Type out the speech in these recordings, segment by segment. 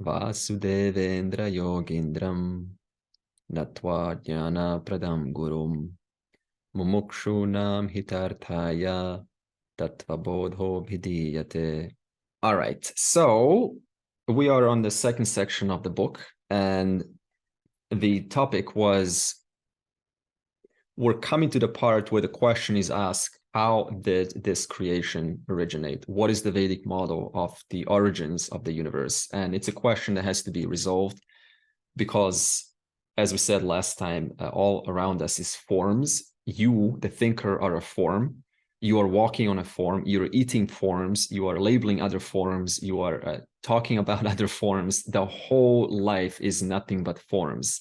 Vasudevendra Yogindram Natva Jnana Pradam Gurum Mumukshunam Hitarthaya Tattvabodho Bhidiyate. All right, so we are on the second section of the book, and the topic was, we're coming to the part where the question is asked, how did this creation originate? What is the Vedic model of the origins of the universe? And it's a question that has to be resolved because, as we said last time, all around us is forms. You, the thinker, are a form. You are walking on a form. You're eating forms. You are labeling other forms. You are talking about other forms. The whole life is nothing but forms.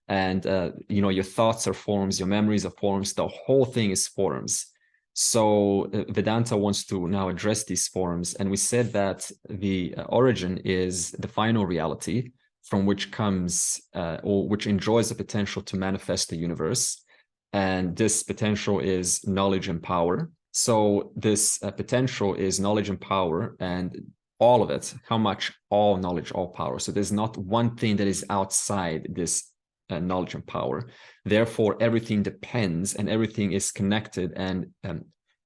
And your thoughts are forms, your memories are forms, the whole thing is forms. So Vedanta wants to now address these forms, and we said that the origin is the final reality from which comes or which enjoys the potential to manifest the universe, and this potential is knowledge and power. So this potential is knowledge and power, and all of it, how much? All knowledge, all power. So there's not one thing that is outside this knowledge and power. Therefore, everything depends and everything is connected, and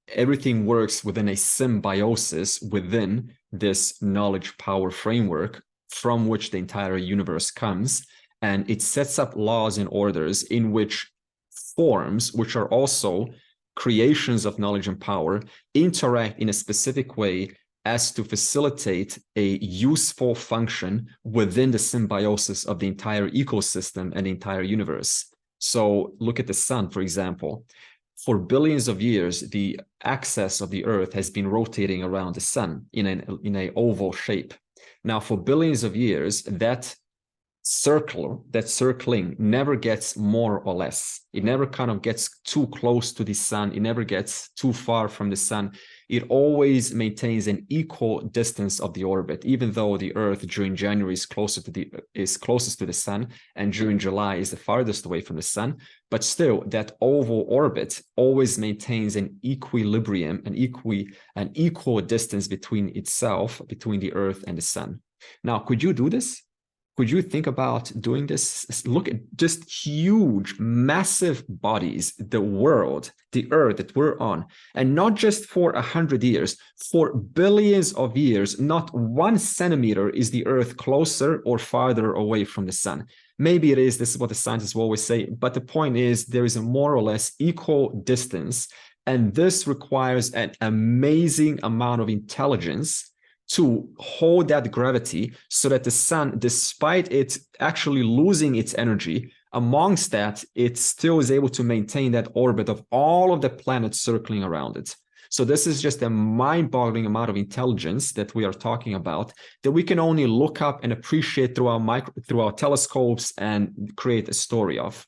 everything works within a symbiosis within this knowledge power framework from which the entire universe comes. And it sets up laws and orders in which forms, which are also creations of knowledge and power, interact in a specific way as to facilitate a useful function within the symbiosis of the entire ecosystem and the entire universe. So look at the sun, for example. For billions of years, the axis of the earth has been rotating around the sun in an oval shape. Now, for billions of years, that circling never gets more or less. It never kind of gets too close to the sun. It never gets too far from the sun. It always maintains an equal distance of the orbit, even though the Earth during January is closest to the sun, and during July is the farthest away from the sun. But still, that oval orbit always maintains an equilibrium, an equal distance between itself, between the Earth and the sun. Now, could you do this? Could you think about doing this? Look at just huge, massive bodies, the world, the earth that we're on, and not just for 100 years, for billions of years, not 1 centimeter is the earth closer or farther away from the sun. Maybe it is, this is what the scientists will always say, but the point is there is a more or less equal distance, and this requires an amazing amount of intelligence to hold that gravity so that the sun, despite it actually losing its energy, amongst that, it still is able to maintain that orbit of all of the planets circling around it. So this is just a mind-boggling amount of intelligence that we are talking about that we can only look up and appreciate through our telescopes and create a story of.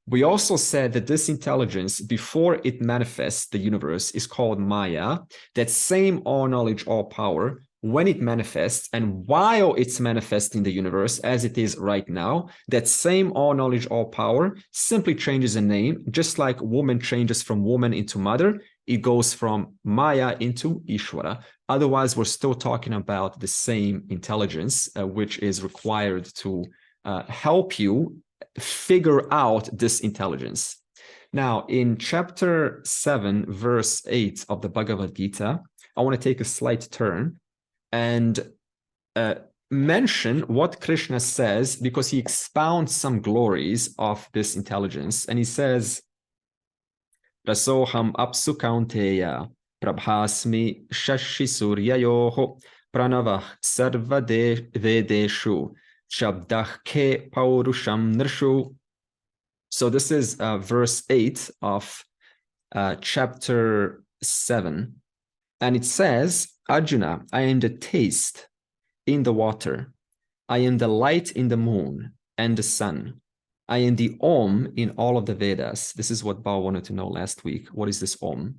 We also said that this intelligence, before it manifests the universe, is called Maya, that same all knowledge, all power. When it manifests and while it's manifesting the universe as it is right now, that same all knowledge, all power simply changes a name, just like woman changes from woman into mother. It goes from Maya into Ishvara. Otherwise, we're still talking about the same intelligence, which is required to help you figure out this intelligence. Now, in chapter 7, verse 8 of the Bhagavad Gita, I want to take a slight turn and mention what Krishna says, because he expounds some glories of this intelligence. And he says, Rasoham apsu kaunteya prabhasmi shashi suryayoho pranavah sarva vedeshu shabdah ke paurusham nrshu. So this is verse 8 of chapter 7. And it says, Arjuna, I am the taste in the water. I am the light in the moon and the sun. I am the Om in all of the Vedas. This is what Bao wanted to know last week. What is this Om?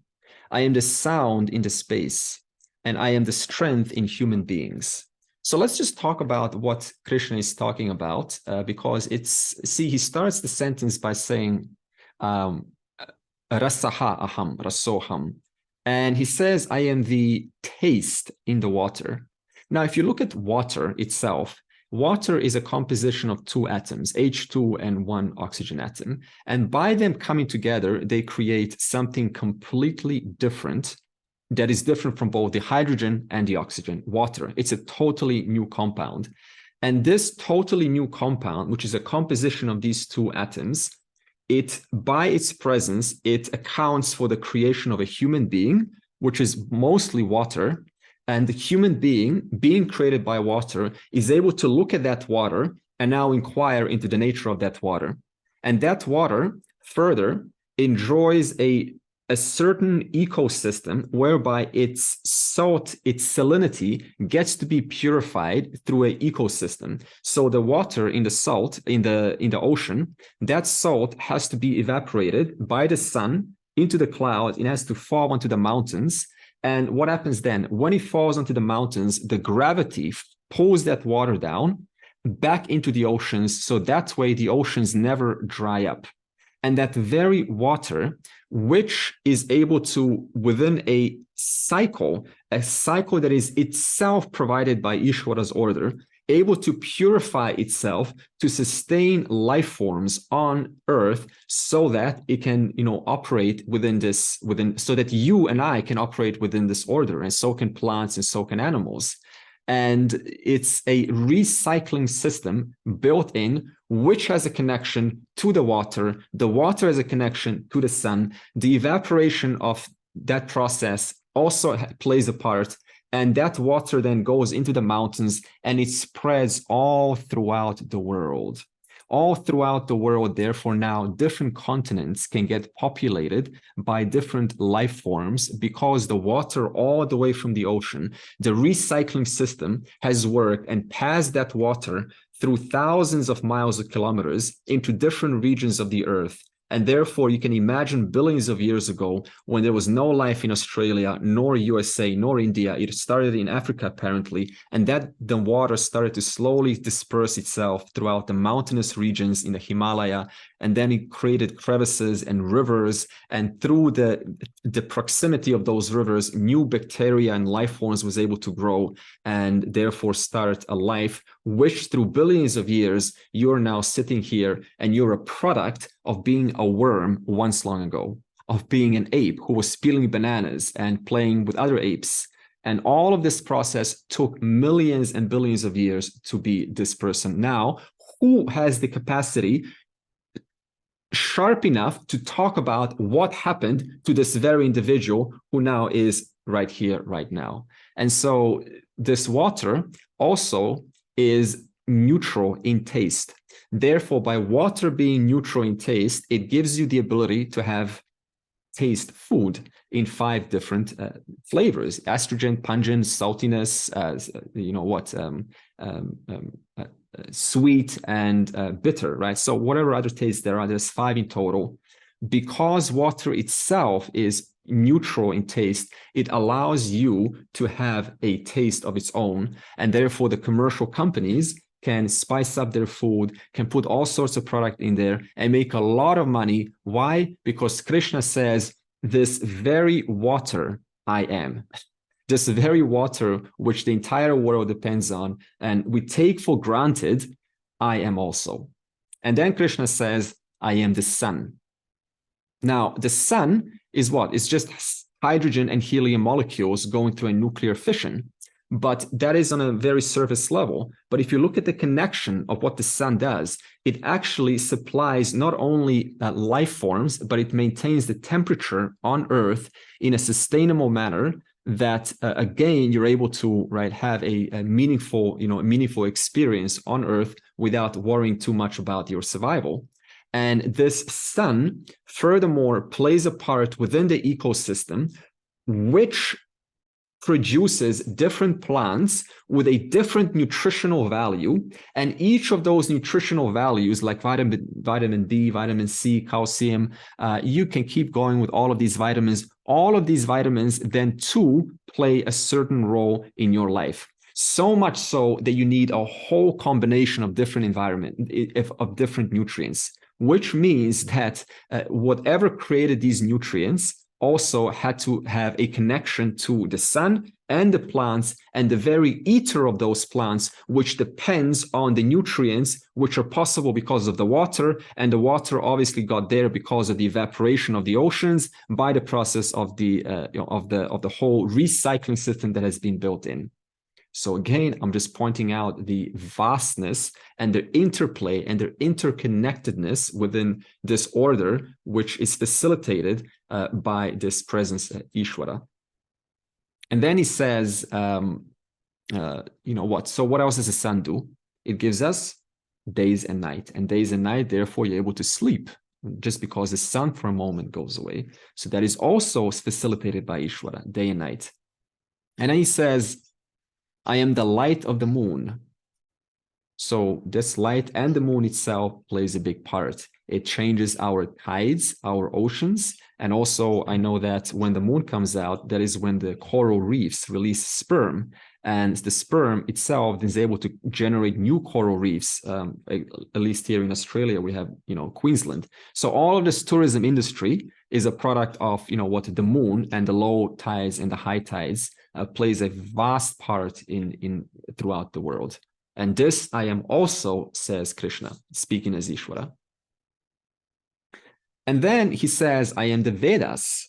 I am the sound in the space, and I am the strength in human beings. So let's just talk about what Krishna is talking about, because he starts the sentence by saying, Rasaha aham, rasoham. And he says, I am the taste in the water. Now, if you look at water itself, water is a composition of two atoms, H2 and one oxygen atom. And by them coming together, they create something completely different that is different from both the hydrogen and the oxygen, water. It's a totally new compound. And this totally new compound, which is a composition of these two atoms, by its presence, it accounts for the creation of a human being, which is mostly water. And the human being created by water, is able to look at that water and now inquire into the nature of that water. And that water further enjoys a certain ecosystem whereby its salt, its salinity gets to be purified through an ecosystem. So the water in the salt, in the ocean, that salt has to be evaporated by the sun into the clouds. It has to fall onto the mountains. And what happens then? When it falls onto the mountains, the gravity pulls that water down back into the oceans. So that way the oceans never dry up. And that very water, which is able to, within a cycle that is itself provided by Ishvara's order, able to purify itself to sustain life forms on Earth so that it can, operate so that you and I can operate within this order, and so can plants and so can animals. And it's a recycling system built in, which has a connection to the water has a connection to the sun. The evaporation of that process also plays a part, and that water then goes into the mountains and it spreads all throughout the world. All throughout the world, therefore, now different continents can get populated by different life forms because the water all the way from the ocean, the recycling system has worked and passed that water through thousands of miles of kilometers into different regions of the earth. And therefore, you can imagine billions of years ago, when there was no life in Australia, nor USA, nor India. It started in Africa, apparently, and that the water started to slowly disperse itself throughout the mountainous regions in the Himalaya, and then it created crevices and rivers, and through the proximity of those rivers, new bacteria and life forms was able to grow, and therefore start a life, which through billions of years, you're now sitting here, and you're a product of being a worm once long ago, of being an ape who was peeling bananas and playing with other apes. And all of this process took millions and billions of years to be this person now, who has the capacity sharp enough to talk about what happened to this very individual who now is right here, right now. And so this water also is neutral in taste. Therefore, by water being neutral in taste, it gives you the ability to taste food in 5 different flavors: astringent, pungent, saltiness, sweet, and bitter, right? So whatever other tastes there are, there's 5 in total. Because water itself is neutral in taste, it allows you to have a taste of its own. And therefore, the commercial companies can spice up their food, can put all sorts of product in there and make a lot of money. Why? Because Krishna says, this very water I am. This very water which the entire world depends on, and we take for granted, I am also. And then Krishna says, I am the sun. Now, the sun is what? It's just hydrogen and helium molecules going through a nuclear fission. But that is on a very surface level. But if you look at the connection of what the sun does, it actually supplies not only life forms, but it maintains the temperature on Earth in a sustainable manner that, again, you're able to have a meaningful experience on Earth without worrying too much about your survival. And this sun, furthermore, plays a part within the ecosystem, which produces different plants with a different nutritional value. And each of those nutritional values, like vitamin D, vitamin C, calcium, you can keep going with all of these vitamins. All of these vitamins then too play a certain role in your life. So much so that you need a whole combination of different of different nutrients, which means that whatever created these nutrients also had to have a connection to the sun and the plants and the very ether of those plants, which depends on the nutrients which are possible because of the water. And the water obviously got there because of the evaporation of the oceans by the process of the whole recycling system that has been built in. So again, I'm just pointing out the vastness and the interplay and their interconnectedness within this order, which is facilitated by this presence, Ishvara. And then he says, what? So what else does the sun do? It gives us days and night. And days and night, therefore, you're able to sleep just because the sun for a moment goes away. So that is also facilitated by Ishvara, day and night. And then he says, I am the light of the moon. So this light and the moon itself plays a big part. It changes our tides, our oceans. And also I know that when the moon comes out, that is when the coral reefs release sperm. And the sperm itself is able to generate new coral reefs. At least here in Australia, we have, Queensland. So all of this tourism industry is a product of, what the moon and the low tides and the high tides plays a vast part in throughout the world. And this I am also, says Krishna, speaking as Ishvara. And then he says, I am the Vedas.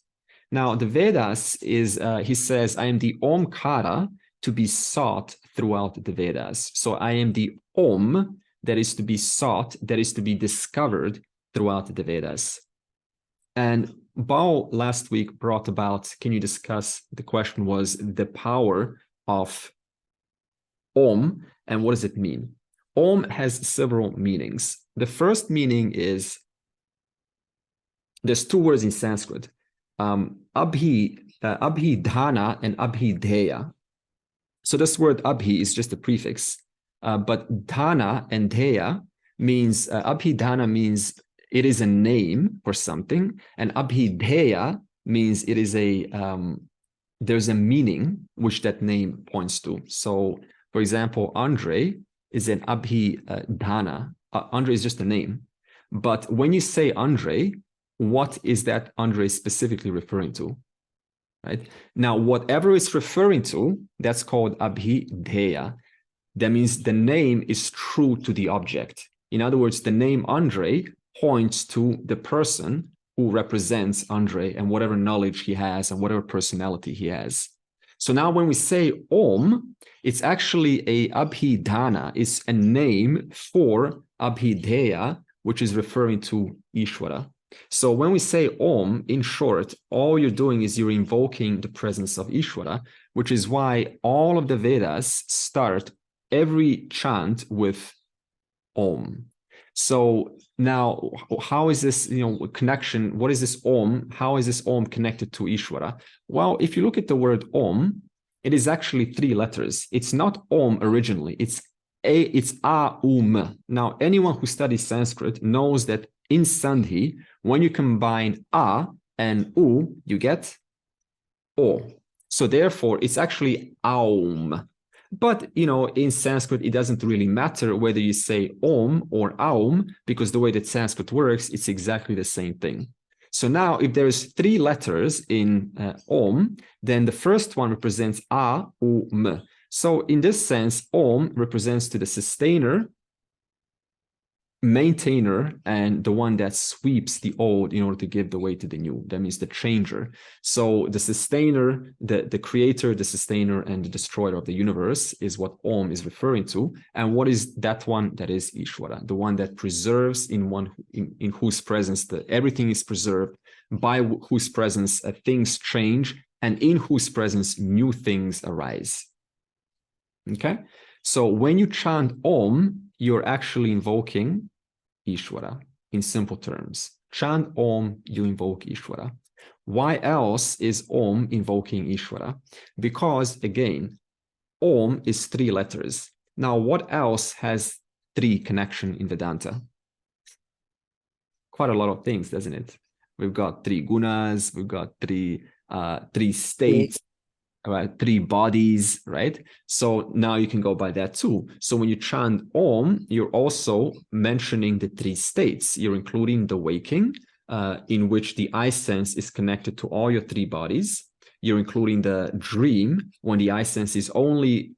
Now the Vedas is, he says, I am the Omkara to be sought throughout the Vedas. So I am the Om that is to be sought, that is to be discovered throughout the Vedas. And Bao last week brought about, can you discuss, the question was the power of Om and what does it mean? Om has several meanings. The first meaning is, there's two words in Sanskrit, abhidhana and abhideya. So this word abhi is just a prefix, but dhana and dheya means, abhidhana means it is a name for something, and abhideya means it is there's a meaning which that name points to. So, for example, Andre is an abhidhana. Andre is just a name. But when you say Andre, what is that Andre specifically referring to? Right? Now, whatever it's referring to, that's called abhideya. That means the name is true to the object. In other words, the name Andre points to the person who represents Andre and whatever knowledge he has and whatever personality he has. So now when we say Om, it's actually a abhidhana. It's a name for abhideya, which is referring to Ishvara. So when we say Om, in short, all you're doing is you're invoking the presence of Ishvara, which is why all of the Vedas start every chant with Om. So now, how is this, connection? What is this Om? How is this Om connected to Ishvara? Well, if you look at the word Om, it is actually 3 letters. It's not Om originally. It's Aum. Now, anyone who studies Sanskrit knows that in Sandhi, when you combine A and U, you get O. So therefore, it's actually Aum. But, in Sanskrit, it doesn't really matter whether you say Om or Aum, because the way that Sanskrit works, it's exactly the same thing. So now, if there's 3 letters in Om, then the first one represents A, U, M. So in this sense, Om represents to the sustainer, maintainer, and the one that sweeps the old in order to give the way to the new. That means the changer. So the sustainer, the creator, the sustainer, and the destroyer of the universe is what Om is referring to. And what is that one? That is Ishvara, the one that preserves, in whose presence everything is preserved, by whose presence things change, and in whose presence new things arise. Okay? So when you chant Om, you're actually invoking Ishvara in simple terms. Chant Om, you invoke Ishvara. Why else is Om invoking Ishvara? Because again, Om is 3 letters. Now, what else has 3 connection in Vedanta? Quite a lot of things, doesn't it? We've got 3 gunas, we've got 3 states, right? 3 bodies, right? So now you can go by that too. So when you chant Om, you're also mentioning the 3 states. You're including the waking, in which the I sense is connected to all your three bodies. You're including the dream when the I sense is only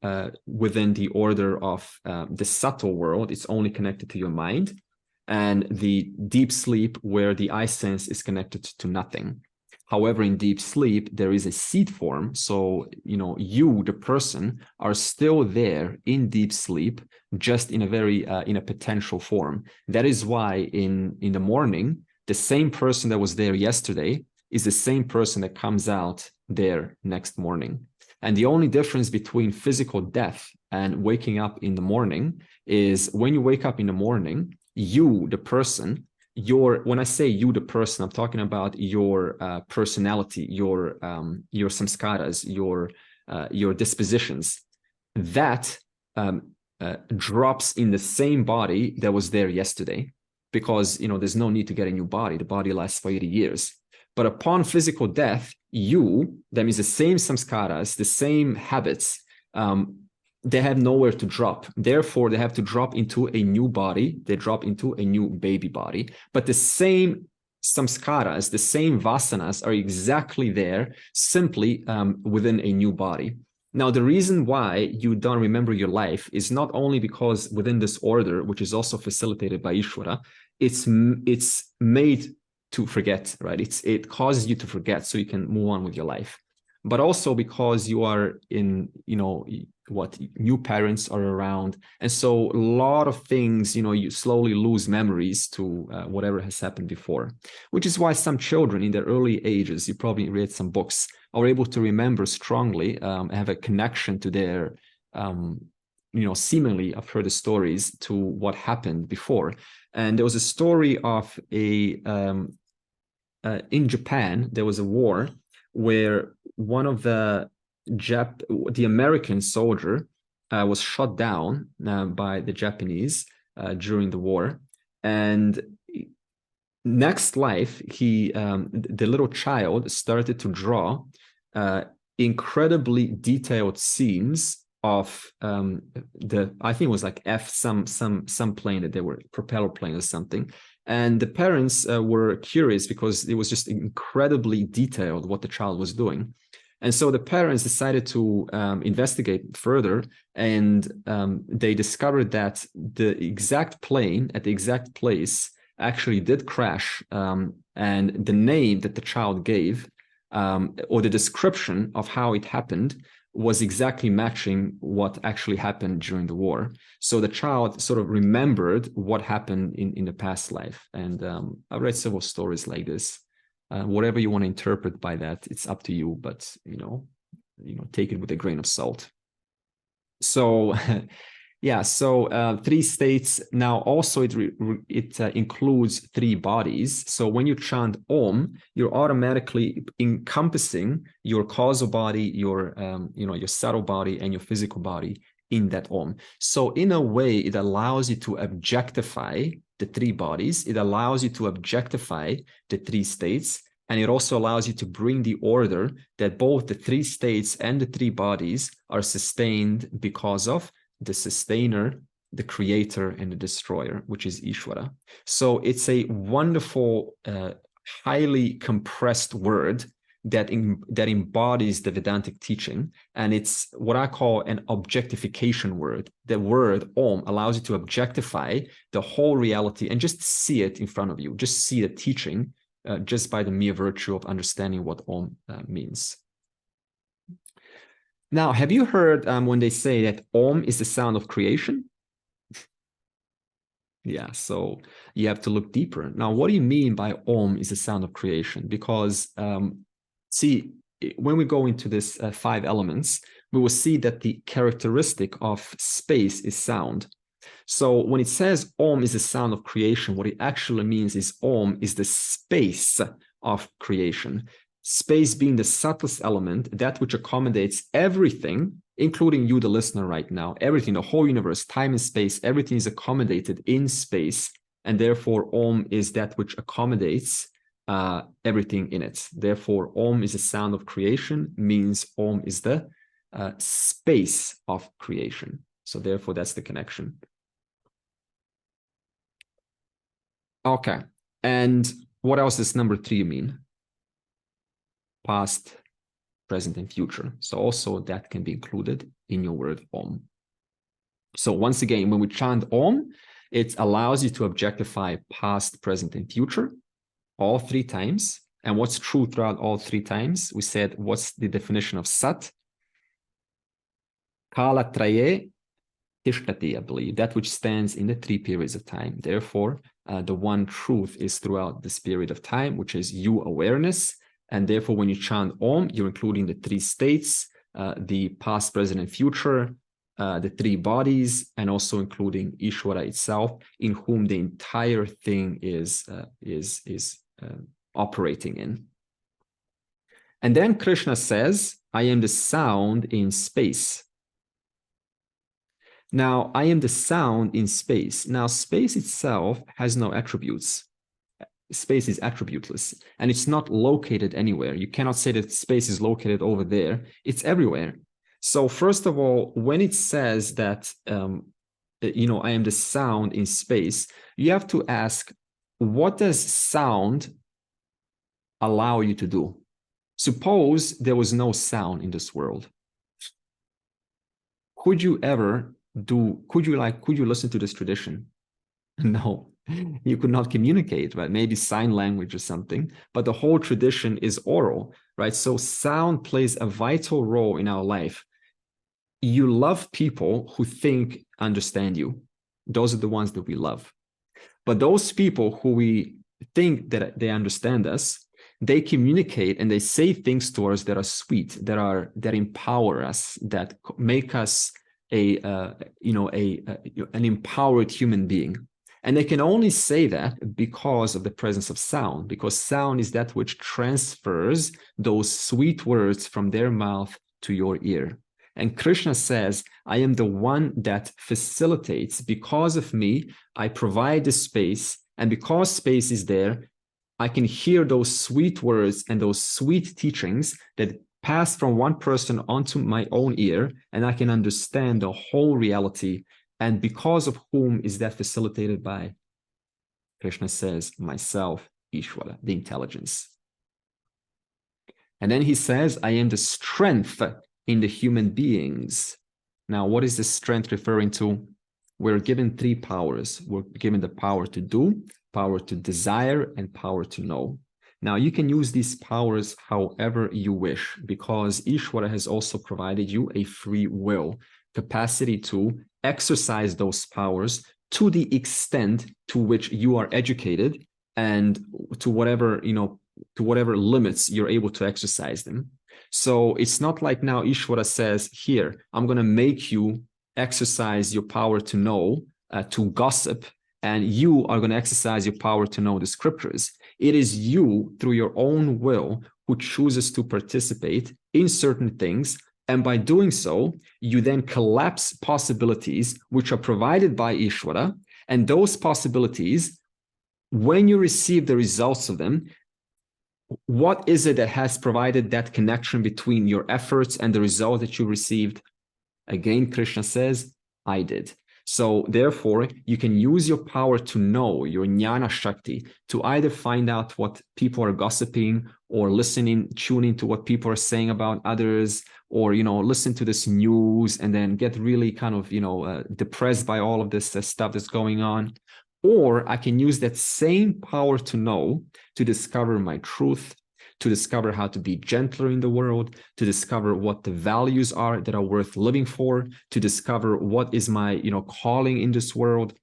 within the order of the subtle world. It's only connected to your mind. And the deep sleep where the I sense is connected to nothing. However, in deep sleep, there is a seed form. So, you, the person, are still there in deep sleep, just in a very, in a potential form. That is why in the morning, the same person that was there yesterday is the same person that comes out there next morning. And the only difference between physical death and waking up in the morning is when you wake up in the morning, you, the person, when I say you, the person, I'm talking about your personality, your samskaras, your dispositions. That drops in the same body that was there yesterday, because there's no need to get a new body. The body lasts for 80 years. But upon physical death, that means the same samskaras, the same habits, they have nowhere to drop. Therefore, they have to drop into a new body. They drop into a new baby body. But the same samskaras, the same vasanas are exactly there, simply within a new body. Now, the reason why you don't remember your life is not only because within this order, which is also facilitated by Ishvara, it's made to forget, right? It causes you to forget so you can move on with your life. But also because you are in, new parents are around. And so a lot of things, you slowly lose memories to whatever has happened before, which is why some children in their early ages, you probably read some books, are able to remember strongly, have a connection to their, seemingly, I've heard the stories to what happened before. And there was a story of in Japan, there was a war where one of the American soldier was shot down by the Japanese during the war. And next life, the little child started to draw incredibly detailed scenes of I think it was like some plane that they were propeller plane or something. And the parents were curious because it was just incredibly detailed what the child was doing. And so the parents decided to investigate further, and they discovered that the exact plane at the exact place actually did crash. And the name that the child gave, or the description of how it happened, was exactly matching what actually happened during the war. So the child sort of remembered what happened in the past life. And I've read several stories like this. Whatever you want to interpret by that, it's up to you, but take it with a grain of salt. So yeah, so 3 states. Now also it includes 3 bodies. So when you chant Om, you're automatically encompassing your causal body, your subtle body, and your physical body in that Om. So in a way, it allows you to objectify the 3 bodies. It allows you to objectify the 3 states. And it also allows you to bring the order that both the 3 states and the 3 bodies are sustained because of the sustainer, the creator, and the destroyer, which is Ishvara. So it's a wonderful, highly compressed word that embodies the Vedantic teaching. And it's what I call an objectification word. The word Om allows you to objectify the whole reality and just see it in front of you. Just see the teaching just by the mere virtue of understanding what Om means. Now, have you heard when they say that Om is the sound of creation? Yeah, so you have to look deeper. Now, what do you mean by Om is the sound of creation? Because, see, when we go into this 5 elements, we will see that the characteristic of space is sound. So when it says Om is the sound of creation, what it actually means is Om is the space of creation. Space being the subtlest element, that which accommodates everything, including you, the listener right now, everything, the whole universe, time and space, everything is accommodated in space. And therefore, Om is that which accommodates everything in it. Therefore, Om is the sound of creation, means Om is the space of creation. So therefore, that's the connection. Okay. And What else does number 3 mean? Past, present, and future. So also that can be included in your word Om. So once again, when we chant Om, it allows you to objectify past, present, and future all 3 times. And what's true throughout all 3 times? We said, what's the definition of Sat? Kala Traye Tishtati, I believe, that which stands in the 3 periods of time. Therefore, the one truth is throughout this period of time, which is you awareness. And therefore, when you chant Om, you're including the 3 states, the past, present, and future, the 3 bodies, and also including Ishvara itself, in whom the entire thing is operating in. And then Krishna says, I am the sound in space. Now, I am the sound in space. Now, space itself has no attributes. Space is attributeless, and it's not located anywhere. You cannot say that space is located over there. It's everywhere. So first of all, when it says that, I am the sound in space, you have to ask, what does sound allow you to do? Suppose there was no sound in this world. Could you listen to this tradition? No, you could not communicate, right? Maybe sign language or something, but the whole tradition is oral, right? So sound plays a vital role in our life. You love people who understand you. Those are the ones that we love. But those people who we think that they understand us, they communicate and they say things to us that are sweet, that empower us, that make us an empowered human being. And they can only say that because of the presence of sound, because sound is that which transfers those sweet words from their mouth to your ear. And Krishna says, I am the one that facilitates. Because of me, I provide the space. And because space is there, I can hear those sweet words and those sweet teachings that pass from one person onto my own ear, and I can understand the whole reality. And because of whom is that facilitated by? Krishna says, myself, Ishvara, the intelligence. And then he says, I am the strength in the human beings. Now, what is the strength referring to? We're given 3 powers. We're given the power to do, power to desire, and power to know. Now, you can use these powers however you wish, because Ishvara has also provided you a free will, capacity to exercise those powers to the extent to which you are educated and to whatever limits you're able to exercise them. So it's not like now Ishvara says, here, I'm going to make you exercise your power to know, to gossip, and you are going to exercise your power to know the scriptures. It is you, through your own will, who chooses to participate in certain things. And by doing so, you then collapse possibilities which are provided by Ishvara. And those possibilities, when you receive the results of them, what is it that has provided that connection between your efforts and the result that you received? Again, Krishna says, I did. So therefore, you can use your power to know, your jnana shakti, to either find out what people are gossiping or tuning to what people are saying about others, or, listen to this news and then get really kind of, depressed by all of this stuff that's going on. Or I can use that same power to know, to discover my truth, to discover how to be gentler in the world, to discover what the values are that are worth living for, to discover what is my, calling in this world.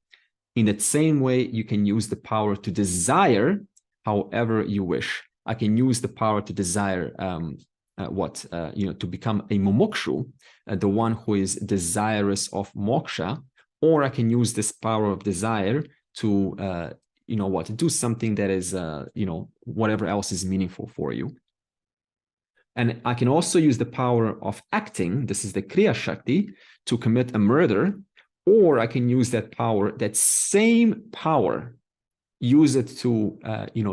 In that same way, you can use the power to desire however you wish. I can use the power to desire to become a mumukshu, the one who is desirous of moksha, or I can use this power of desire to do something that is, whatever else is meaningful for you. And I can also use the power of acting, this is the Kriya Shakti, to commit a murder, or I can use that power, that same power, use it to,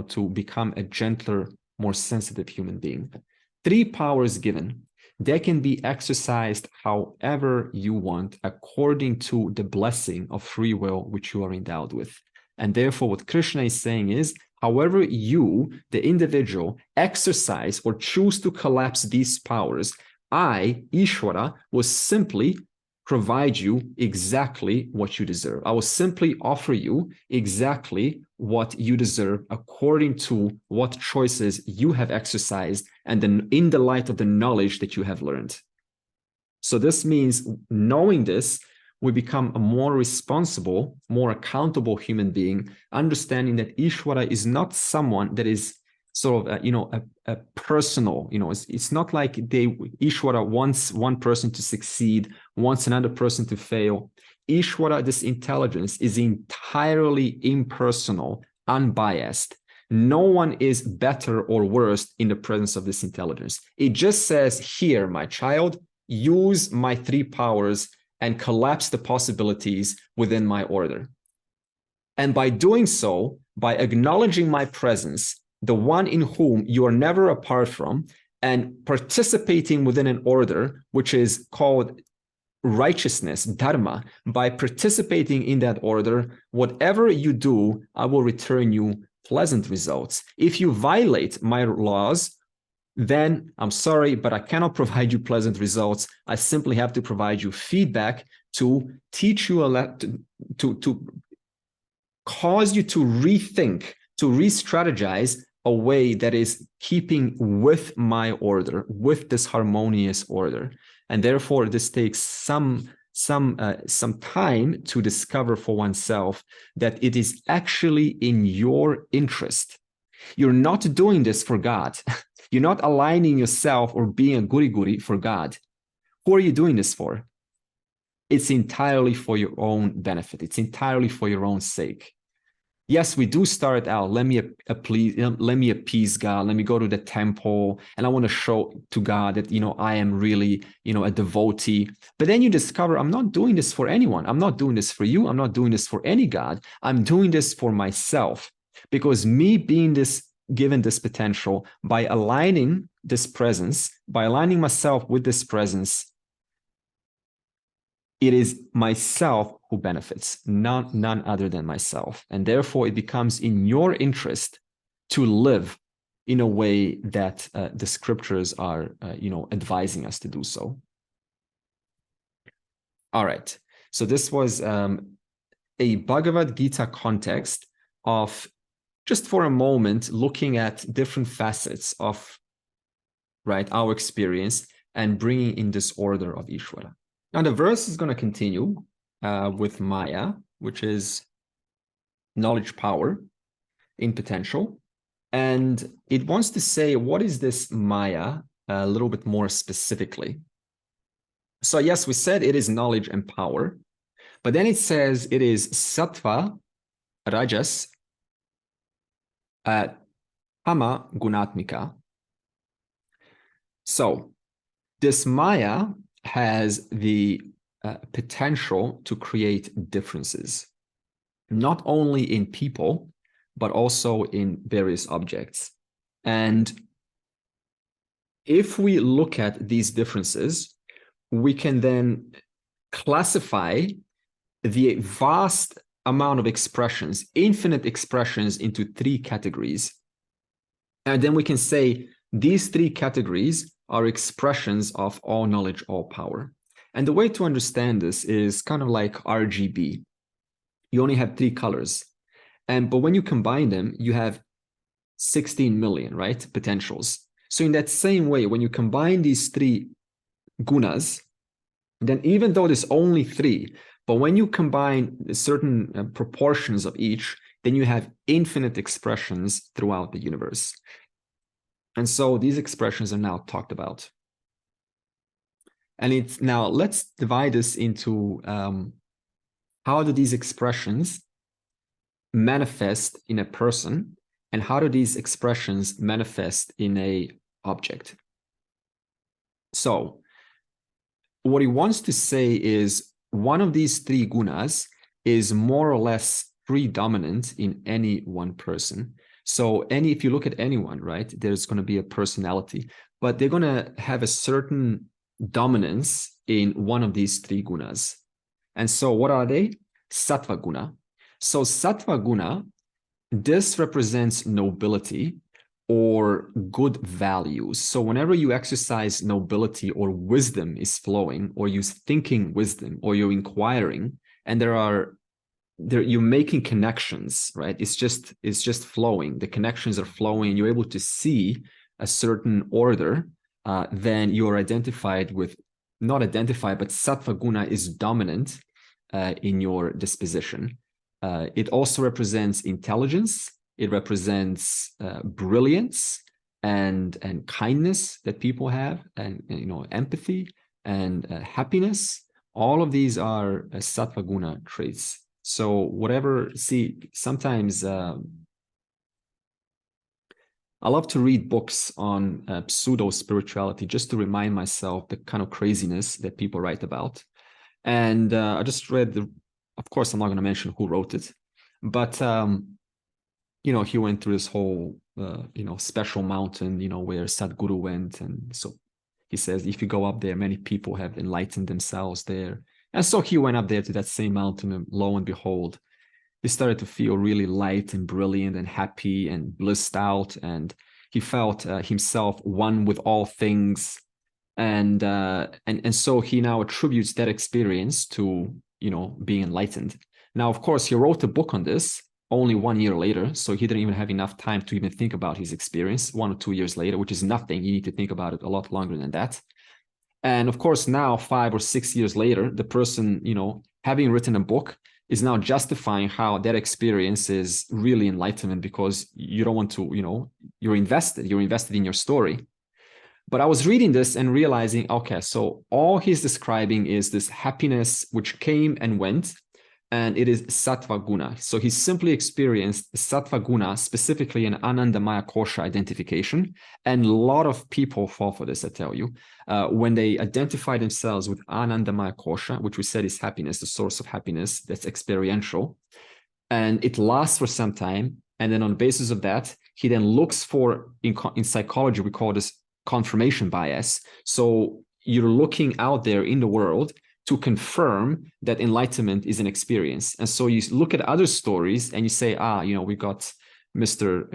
to become a gentler, more sensitive human being. 3 powers given. They can be exercised however you want, according to the blessing of free will which you are endowed with. And therefore, what Krishna is saying is, however you, the individual, exercise or choose to collapse these powers, I, Ishvara, will simply provide you exactly what you deserve. I will simply offer you exactly what you deserve according to what choices you have exercised and then in the light of the knowledge that you have learned. So this means knowing this, we become a more responsible, more accountable human being, understanding that Ishvara is not someone that is sort of, a personal, it's not like Ishvara wants one person to succeed, wants another person to fail. Ishvara, this intelligence, is entirely impersonal, unbiased. No one is better or worse in the presence of this intelligence. It just says, here, my child, use my 3 powers and collapse the possibilities within my order. And by doing so, by acknowledging my presence, the one in whom you are never apart from, and participating within an order, which is called righteousness, dharma, by participating in that order, whatever you do, I will return you pleasant results. If you violate my laws, then I'm sorry, but I cannot provide you pleasant results. I simply have to provide you feedback to teach you to cause you to rethink, to re-strategize a way that is keeping with my order, with this harmonious order. And therefore, this takes some time to discover for oneself that it is actually in your interest. You're not doing this for God. You're not aligning yourself or being a goody-goody for God. Who are you doing this for? It's entirely for your own benefit. It's entirely for your own sake. Yes, we do start out, let me appease God, let me go to the temple, and I want to show to God that, I am really, a devotee. But then you discover, I'm not doing this for anyone. I'm not doing this for you. I'm not doing this for any God. I'm doing this for myself. Because me being given this potential, by aligning this presence, by aligning myself with this presence, it is myself who benefits, none other than myself. And therefore, it becomes in your interest to live in a way that the scriptures are, advising us to do so. All right. So this was a Bhagavad Gita context of, just for a moment, looking at different facets of, our experience and bringing in this order of Ishvara. Now, the verse is going to continue with Maya, which is knowledge power in potential. And it wants to say, what is this Maya a little bit more specifically? So yes, we said it is knowledge and power, but then it says it is sattva, rajas, tama, gunatmika. So this Maya has the potential to create differences, not only in people, but also in various objects. And if we look at these differences, we can then classify the vast amount of expressions, infinite expressions, into 3 categories. And then we can say these 3 categories are expressions of all knowledge, all power. And the way to understand this is kind of like RGB. You only have 3 colors. But when you combine them, you have 16 million, right? Potentials. So in that same way, when you combine these 3 gunas, then even though there's only 3, but when you combine certain proportions of each, then you have infinite expressions throughout the universe. And so these expressions are now talked about. And it's now, let's divide this into how do these expressions manifest in a person, and how do these expressions manifest in a object? So what he wants to say is one of these 3 gunas is more or less predominant in any one person. So if you look at anyone, right, there's going to be a personality, but they're going to have a certain dominance in one of these 3 gunas. And so what are they? Sattva guna. So sattva guna this represents nobility or good values. So whenever you exercise nobility or wisdom is flowing, or you're thinking wisdom, or you're inquiring, and you're making connections, right? It's just flowing. The connections are flowing. You're able to see a certain order. Then you're identified with, not identified, but sattva guna is dominant in your disposition. It also represents intelligence. It represents brilliance and kindness that people have, and empathy and happiness. All of these are sattva guna traits. So whatever, sometimes I love to read books on pseudo spirituality just to remind myself the kind of craziness that people write about. And I just read of course, I'm not going to mention who wrote it, but he went through this whole special mountain, where Sadhguru went, and so he says if you go up there, many people have enlightened themselves there. And so he went up there to that same mountain, and lo and behold, he started to feel really light and brilliant and happy and blissed out, and he felt himself one with all things, and so he now attributes that experience to being enlightened. Now, of course, he wrote a book on this only 1 year later, so he didn't even have enough time to even think about his experience 1 or 2 years later, which is nothing. You need to think about it a lot longer than that. And of course, now 5 or 6 years later, the person, having written a book, is now justifying how that experience is really enlightenment, because you don't want to, you're invested in your story. But I was reading this and realizing, okay, so all he's describing is this happiness which came and went, and it is sattva guna. So he simply experienced sattva guna, specifically an anandamaya kosha identification. And a lot of people fall for this, I tell you. When they identify themselves with anandamaya kosha, which we said is happiness, the source of happiness, that's experiential, and it lasts for some time. And then on the basis of that, he then looks for, in psychology, we call this confirmation bias. So you're looking out there in the world to confirm that enlightenment is an experience. And so you look at other stories and you say, we got Mr.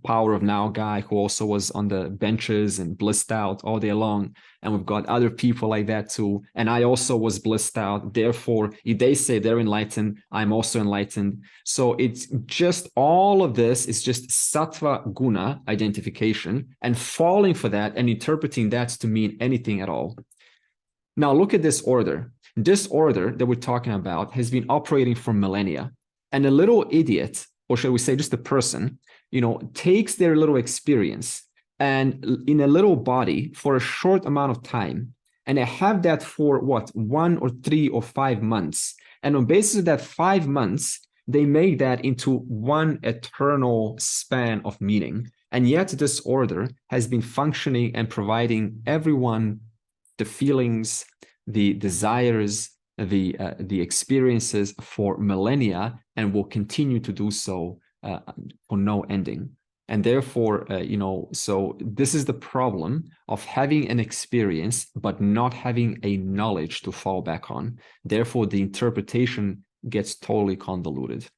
Power of Now guy who also was on the benches and blissed out all day long. And we've got other people like that too. And I also was blissed out. Therefore, if they say they're enlightened, I'm also enlightened. So it's just, all of this is just sattva guna identification and falling for that and interpreting that to mean anything at all. Now look at this order. This order that we're talking about has been operating for millennia. And a little idiot, or shall we say just a person, takes their little experience and in a little body for a short amount of time, and they have that for 1 or 3 or 5 months. And on basis of that 5 months, they make that into one eternal span of meaning. And yet this order has been functioning and providing everyone the feelings, the desires, the experiences for millennia, and will continue to do so for no ending. And therefore, so this is the problem of having an experience, but not having a knowledge to fall back on. Therefore, the interpretation gets totally convoluted.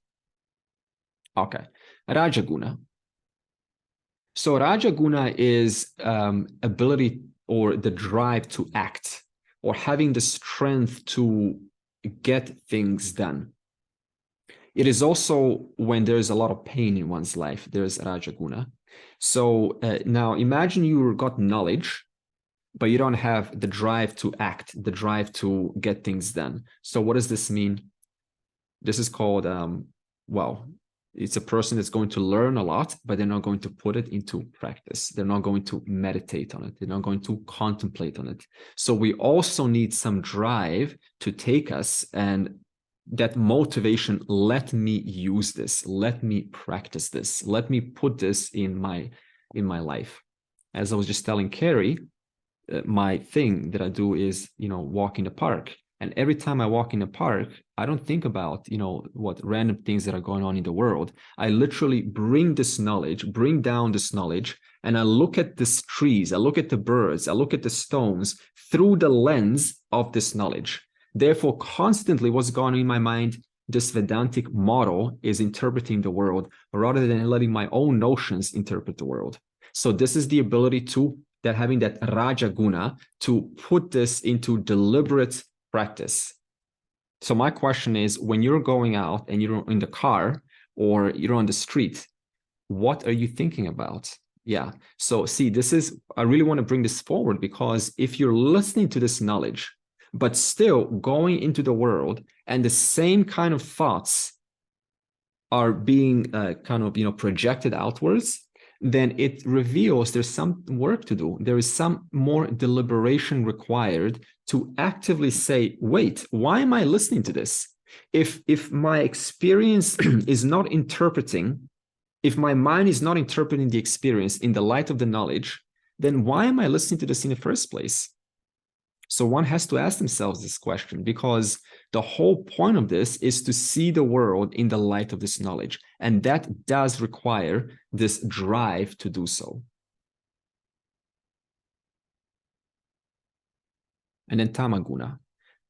Okay, Rajaguna. So Rajaguna is ability or the drive to act, or having the strength to get things done. It is also when there's a lot of pain in one's life, there's Rajaguna. So now imagine you got knowledge, but you don't have the drive to act, the drive to get things done. So what does this mean? This is called, it's a person that's going to learn a lot, but they're not going to put it into practice. They're not going to meditate on it. They're not going to contemplate on it. So we also need some drive to take us, and that motivation, let me use this, let me practice this, let me put this in my life. As I was just telling Carrie, my thing that I do is, walk in the park. And every time I walk in the park, I don't think about, what random things that are going on in the world. I literally bring down this knowledge, and I look at these trees, I look at the birds, I look at the stones through the lens of this knowledge. Therefore, constantly what's going on in my mind? this Vedantic model is interpreting the world rather than letting my own notions interpret the world. So this is the ability to that having that Raja Guna to put this into deliberate practice. So my question is, when you're going out and you're in the car or you're on the street, what are you thinking about? Yeah. So see, this is, I really want to bring this forward, because if you're listening to this knowledge, but still going into the world and the same kind of thoughts are being kind of, projected outwards, then it reveals there's some work to do. There is some more deliberation required to actively say, wait, why am I listening to this? If my experience is not interpreting, if my mind is not interpreting the experience in the light of the knowledge, then why am I listening to this in the first place? So one has to ask themselves this question, because the whole point of this is to see the world in the light of this knowledge. And that does require this drive to do so. And then tamaguna.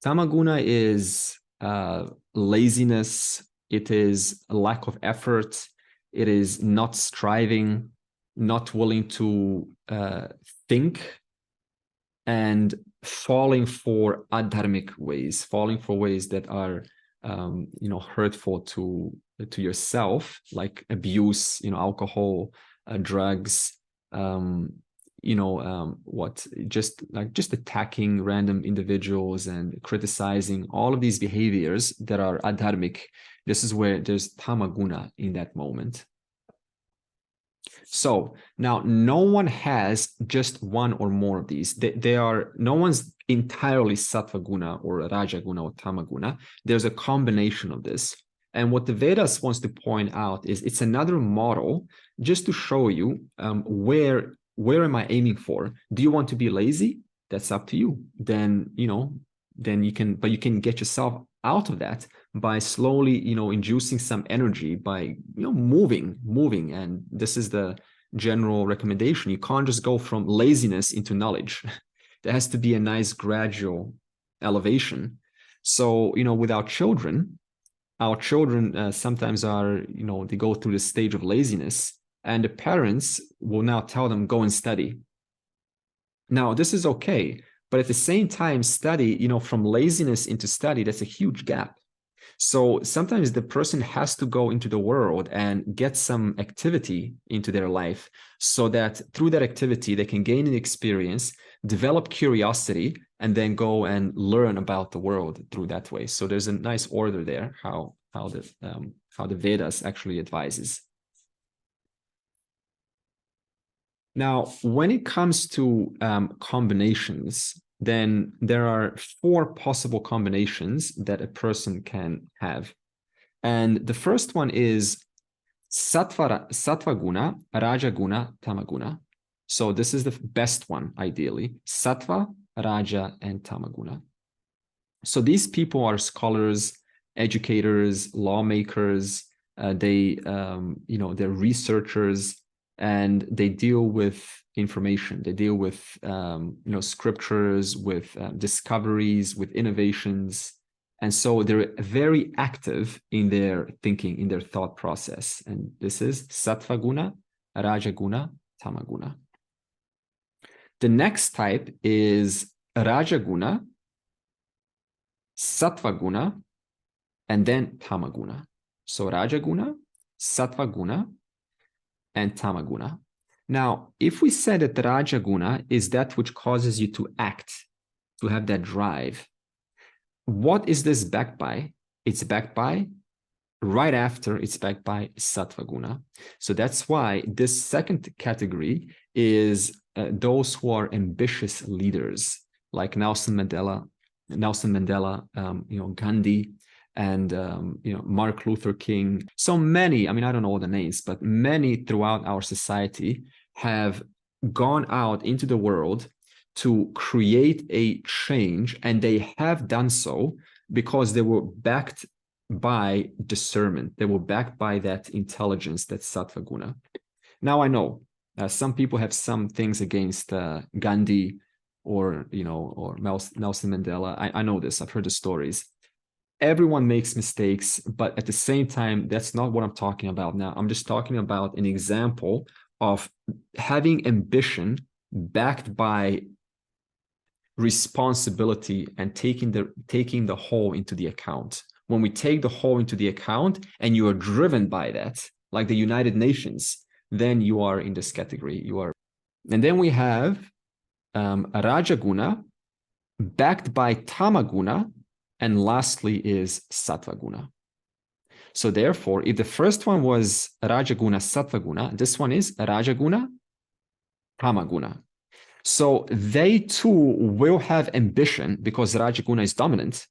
Tamaguna is laziness. It is a lack of effort. It is not striving, not willing to think, and falling for adharmic ways, falling for ways that are, hurtful to yourself, like abuse, alcohol, drugs, just attacking random individuals and criticizing, all of these behaviors that are adharmic. This is where there's tamaguna in that moment. So now no one has just one or more of these. No one's entirely sattva guna or raja guna or tamaguna. There's a combination of this. And what the Vedas wants to point out is it's another model just to show you where am I aiming for? Do you want to be lazy? That's up to you. Then you can get yourself out of that by slowly, inducing some energy by, moving. And this is the general recommendation. You can't just go from laziness into knowledge. There has to be a nice gradual elevation. So, with our children sometimes are, they go through the stage of laziness, and the parents will now tell them, go and study. Now, this is okay. But at the same time, study, from laziness into study, that's a huge gap. So sometimes the person has to go into the world and get some activity into their life, so that through that activity, they can gain an experience, develop curiosity, and then go and learn about the world through that way. So there's a nice order there, how the Vedas actually advises. Now, when it comes to combinations, then there are 4 possible combinations that a person can have. And the first one is sattva guna, raja guna, tamaguna. So this is the best one, ideally. Sattva, raja, and tamaguna. So these people are scholars, educators, lawmakers. They're researchers, and they deal with information. They deal with scriptures, with discoveries, with innovations. And so they're very active in their thinking, in their thought process. And this is sattva guna, raja guna, tamaguna. The next type is raja guna, sattva guna, and then tamaguna. So raja guna, sattva guna, and tamaguna. Now, if we said that the raja guna is that which causes you to act, to have that drive, what is this backed by? It's backed by, right after, it's backed by sattva guna. So that's why this second category is those who are ambitious leaders, like Nelson Mandela, Gandhi, and Martin Luther King. So many, I don't know all the names, but many throughout our society have gone out into the world to create a change, and they have done so because they were backed by discernment. They were backed by that intelligence, that sattva guna. Now I know some people have some things against Gandhi or Nelson Mandela. I know this. I've heard the stories. everyone makes mistakes, but at the same time, that's not what I'm talking about now. I'm just talking about an example of having ambition backed by responsibility and taking the whole into the account. When we take the whole into the account and you are driven by that, like the United Nations, then you are in this category. You are. And then we have a Rajaguna backed by Tamaguna, and lastly is Sattvaguna. So therefore, if the first one was Rajaguna, Sattvaguna, this one is Rajaguna, Tamaguna. So they too will have ambition because Rajaguna is dominant,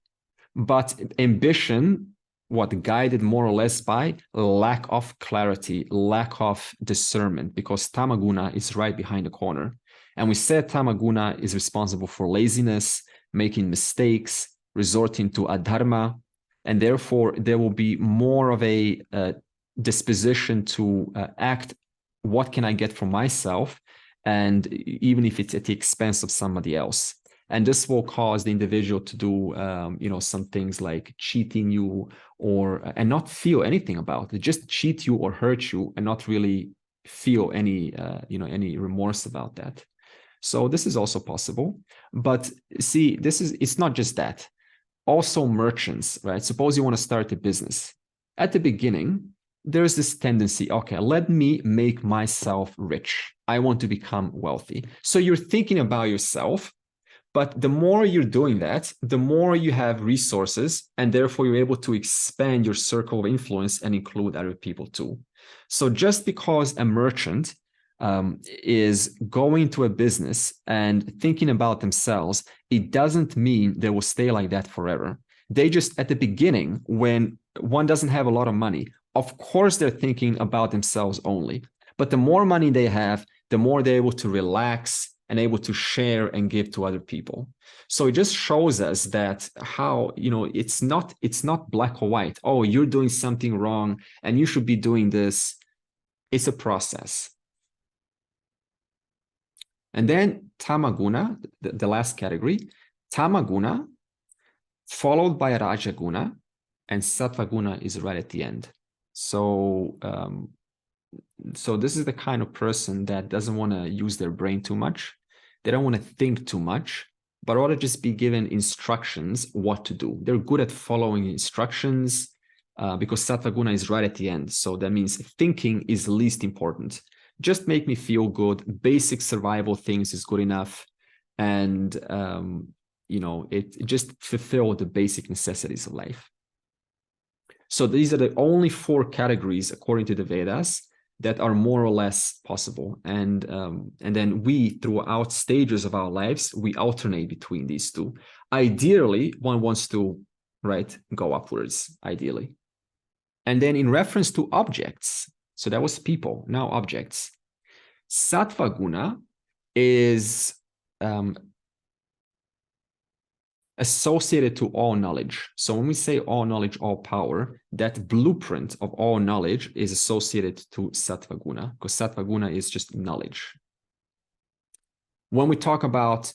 but ambition, what guided more or less by lack of clarity, lack of discernment, because Tamaguna is right behind the corner. And we said Tamaguna is responsible for laziness, making mistakes, resorting to adharma, and therefore there will be more of a disposition to act, what can I get from myself, and even if it's at the expense of somebody else. And this will cause the individual to do some things like cheating you and not feel anything about it, just cheat you or hurt you and not really feel any remorse about that. So this is also possible. But see, it's not just that. Also merchants, right? Suppose you want to start a business. At the beginning, there's this tendency, okay, let me make myself rich. I want to become wealthy. So you're thinking about yourself, but the more you're doing that, the more you have resources, and therefore you're able to expand your circle of influence and include other people too. So just because a merchant is going to a business and thinking about themselves, it doesn't mean they will stay like that forever. They just, at the beginning, when one doesn't have a lot of money, of course they're thinking about themselves only. But the more money they have, the more they're able to relax and able to share and give to other people. So it just shows us that how, it's not black or white. Oh, you're doing something wrong and you should be doing this. It's a process. And then Tamaguna, the last category, Tamaguna, followed by Rajaguna, and Sattvaguna is right at the end. So this is the kind of person that doesn't want to use their brain too much. They don't want to think too much, but rather just be given instructions what to do. They're good at following instructions because Sattvaguna is right at the end. So that means thinking is least important. Just make me feel good. Basic survival things is good enough. And, it just fulfill the basic necessities of life. So these are the only 4 categories, according to the Vedas, that are more or less possible. And then we, throughout stages of our lives, we alternate between these two. Ideally, one wants to, go upwards, ideally. And then in reference to objects, so that was people, now objects. Sattvaguna is associated to all knowledge. So when we say all knowledge, all power, that blueprint of all knowledge is associated to Sattvaguna, because Sattvaguna is just knowledge. When we talk about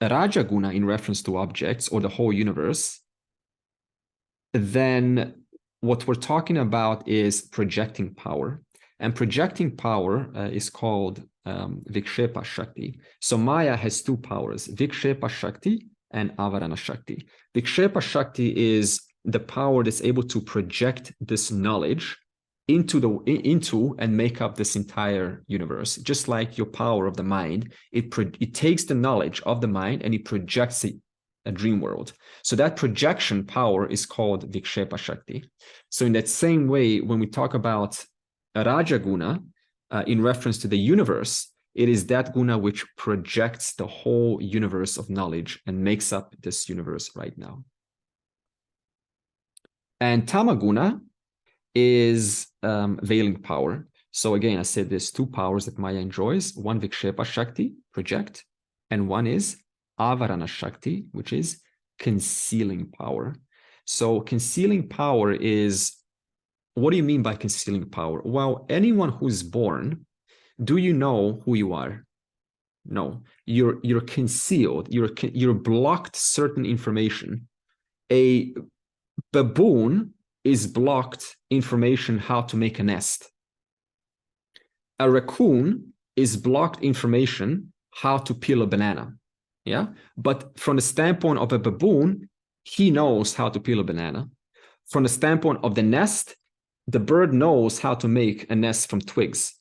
Rajaguna in reference to objects or the whole universe, then what we're talking about is projecting power. And projecting power is called Vikshepa Shakti. So Maya has 2 powers, Vikshepa Shakti and Avarana Shakti. Vikshepa Shakti is the power that's able to project this knowledge into and make up this entire universe. Just like your power of the mind, it takes the knowledge of the mind and it projects it a dream world. So that projection power is called Vikshepa Shakti. So in that same way, when we talk about Rajaguna in reference to the universe, it is that guna which projects the whole universe of knowledge and makes up this universe right now. And Tamaguna is veiling power. So again, I said there's 2 powers that Maya enjoys. One, Vikshepa Shakti, project, and one is Avarana Shakti, which is concealing power. So concealing power is, what do you mean by concealing power? Well, anyone who's born, do you know who you are? No, you're concealed. You're blocked certain information. A baboon is blocked information how to make a nest. A raccoon is blocked information how to peel a banana. Yeah. But from the standpoint of a baboon, he knows how to peel a banana. From the standpoint of the nest, the bird knows how to make a nest from twigs.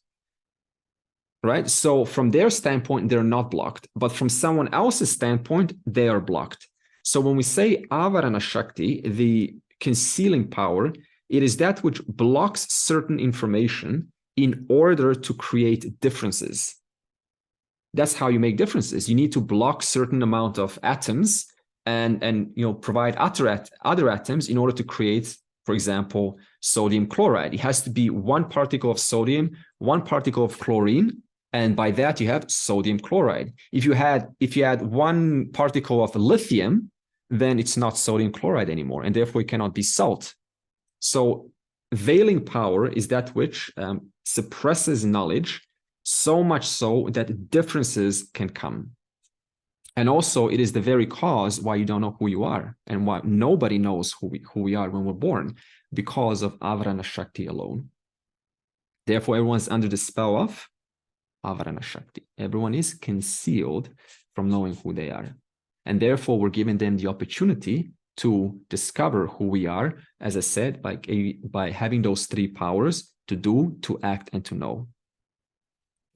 Right? So from their standpoint, they're not blocked. But from someone else's standpoint, they are blocked. So when we say avarana shakti, the concealing power, it is that which blocks certain information in order to create differences. That's how you make differences. You need to block certain amount of atoms and provide other atoms in order to create, for example, sodium chloride. It has to be one particle of sodium, one particle of chlorine, and by that you have sodium chloride. If you had one particle of lithium, then it's not sodium chloride anymore, and therefore it cannot be salt. So veiling power is that which suppresses knowledge, so much so that differences can come. And also, it is the very cause why you don't know who you are and why nobody knows who we are when we're born, because of avarana shakti alone. Therefore, everyone's under the spell of avarana shakti. Everyone is concealed from knowing who they are. And therefore, we're giving them the opportunity to discover who we are, as I said, by having those three powers: to do, to act, and to know.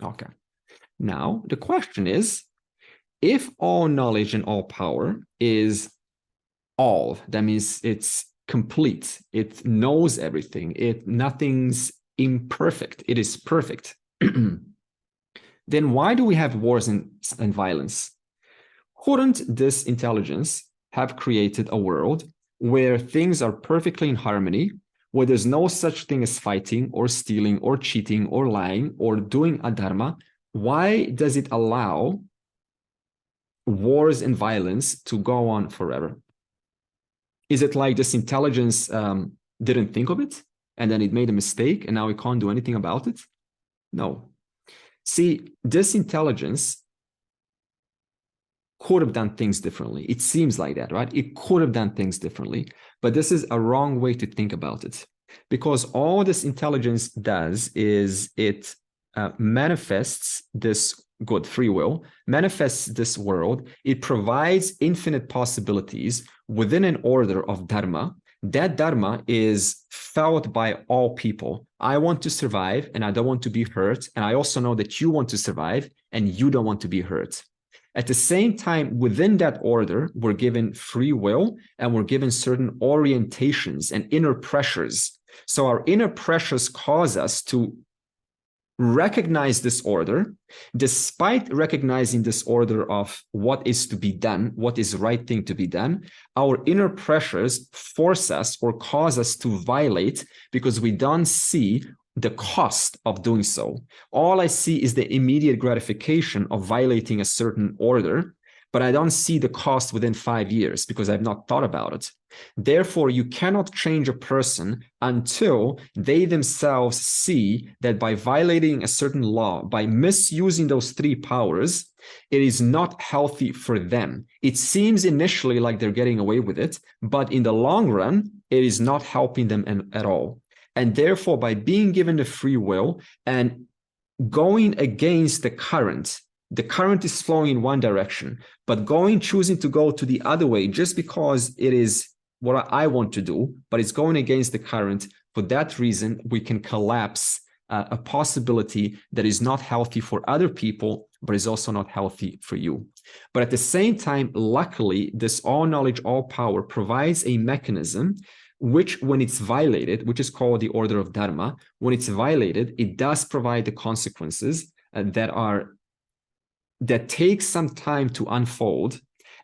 Okay. Now, the question is, if all knowledge and all power is all, that means it's complete, it knows everything, nothing's imperfect, it is perfect, then why do we have wars and violence? Couldn't this intelligence have created a world where things are perfectly in harmony, where there's no such thing as fighting or stealing or cheating or lying or doing adharma? Why does it allow wars and violence to go on forever? Is it like this intelligence didn't think of it and then it made a mistake and now we can't do anything about it? No. See, this intelligence could have done things differently. It seems like that, right? It could have done things differently, but this is a wrong way to think about it, because all this intelligence does is it manifests this good free will, manifests this world. It provides infinite possibilities within an order of dharma. That dharma is felt by all people. I want to survive and I don't want to be hurt. And I also know that you want to survive and you don't want to be hurt. At the same time, within that order, we're given free will and we're given certain orientations and inner pressures. So our inner pressures cause us to recognize this order. Despite recognizing this order of what is to be done, what is the right thing to be done, our inner pressures force us or cause us to violate because we don't see the cost of doing so. All I see is the immediate gratification of violating a certain order, but I don't see the cost within 5 years because I've not thought about it. Therefore, you cannot change a person until they themselves see that by violating a certain law, by misusing those three powers, it is not healthy for them. It seems initially like they're getting away with it, but in the long run, it is not helping them at all. And therefore, by being given the free will and going against the current is flowing in one direction, but choosing to go to the other way just because it is what I want to do, but it's going against the current. For that reason, we can collapse a possibility that is not healthy for other people, but is also not healthy for you. But at the same time, luckily, this all knowledge, all power provides a mechanism which, when it's violated, which is called the order of dharma, when it's violated, it does provide the consequences that take some time to unfold.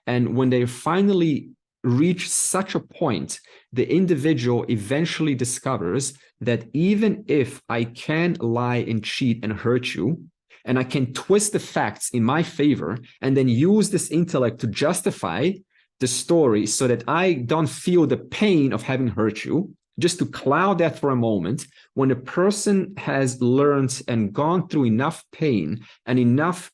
And when they finally reach such a point, the individual eventually discovers that even if I can lie and cheat and hurt you, and I can twist the facts in my favor and then use this intellect to justify the story so that I don't feel the pain of having hurt you, just to cloud that for a moment, when a person has learned and gone through enough pain and enough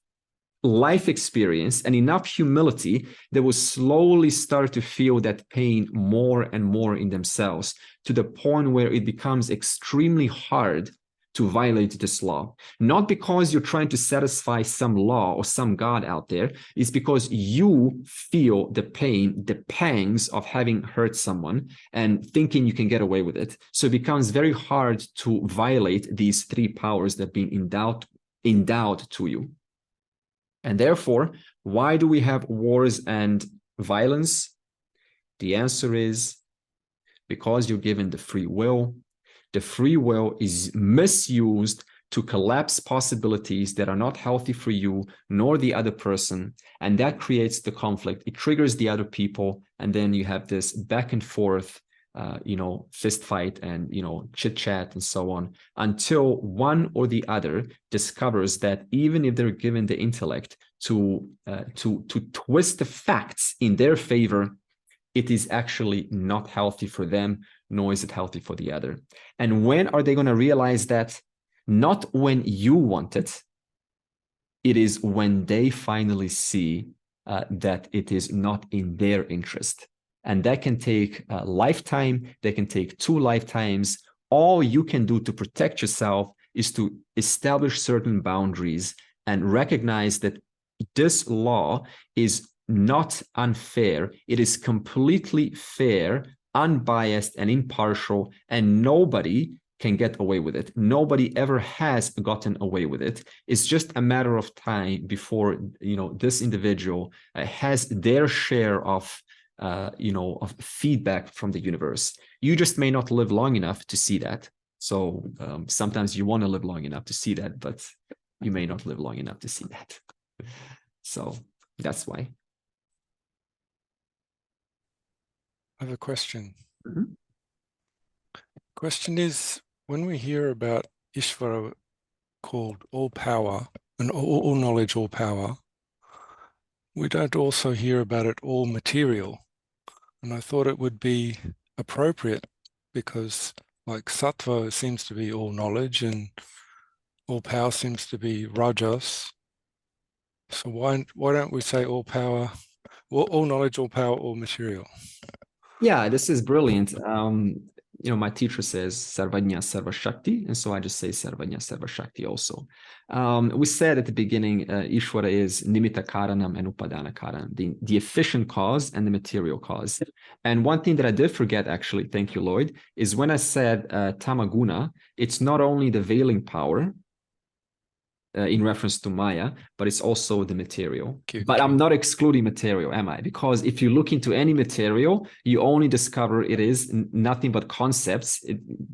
life experience and enough humility, they will slowly start to feel that pain more and more in themselves, to the point where it becomes extremely hard to violate this law. Not because you're trying to satisfy some law or some God out there, it's because you feel the pain, the pangs of having hurt someone and thinking you can get away with it. So it becomes very hard to violate these three powers that have been endowed to you. And therefore, why do we have wars and violence? The answer is because you're given the free will. The free will is misused to collapse possibilities that are not healthy for you nor the other person. And that creates the conflict. It triggers the other people. And then you have this back and forth, fist fight and, chit chat and so on, until one or the other discovers that even if they're given the intellect to twist the facts in their favor, it is actually not healthy for them, nor is it healthy for the other. And when are they going to realize that? Not when you want it. It is when they finally see that it is not in their interest. And that can take a lifetime, that can take 2 lifetimes. All you can do to protect yourself is to establish certain boundaries and recognize that this law is not unfair. It is completely fair, unbiased, and impartial, and nobody can get away with it. Nobody ever has gotten away with it. It's just a matter of time before this individual has their share of of feedback from the universe. You just may not live long enough to see that. So sometimes you want to live long enough to see that, but you may not live long enough to see that. So that's why. I have a question. Mm-hmm. Question is, when we hear about Ishvara called all power and all knowledge, all power, we don't also hear about it all material. And I thought it would be appropriate because like sattva seems to be all knowledge and all power seems to be rajas. So why don't we say all power, all knowledge, all power, all material? Yeah, this is brilliant. My teacher says Sarvajna Sarva Shakti, and so I just say Sarvajna Sarva Shakti also. We said at the beginning, Ishvara is Nimitta Karanam and Upadana Karanam, the efficient cause and the material cause. And one thing that I did forget, actually, thank you, Lloyd, is when I said Tamaguna, it's not only the veiling power, in reference to Maya, but it's also the material. But I'm not excluding material, am I? Because if you look into any material, you only discover it is nothing but concepts.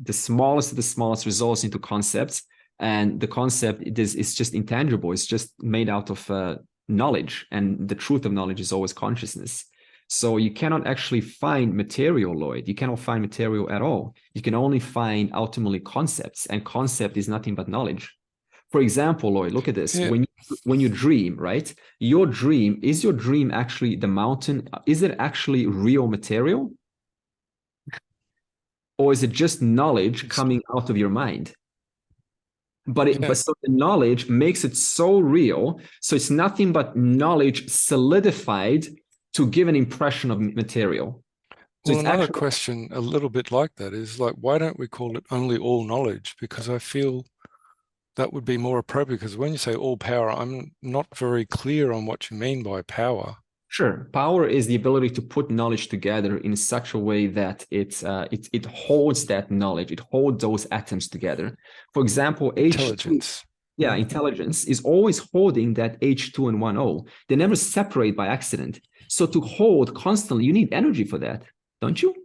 The smallest of the smallest results into concepts. And the concept is just intangible. It's just made out of knowledge. And the truth of knowledge is always consciousness. So you cannot actually find material, Lloyd. You cannot find material at all. You can only find ultimately concepts. And concept is nothing but knowledge. For example, Lloyd, look at this. Yeah. When you dream, right? Is your dream actually the mountain? Is it actually real material? Or is it just knowledge coming out of your mind? But so the knowledge makes it so real. So it's nothing but knowledge solidified to give an impression of material. So well, another question a little bit like that is like, why don't we call it only all knowledge? Because I feel that would be more appropriate, because when you say all power, I'm not very clear on what you mean by power. Sure. Power is the ability to put knowledge together in such a way that it holds that knowledge, it holds those atoms together. For example, intelligence. Intelligence is always holding that H2 and 1O. They never separate by accident. So to hold constantly, you need energy for that, don't you?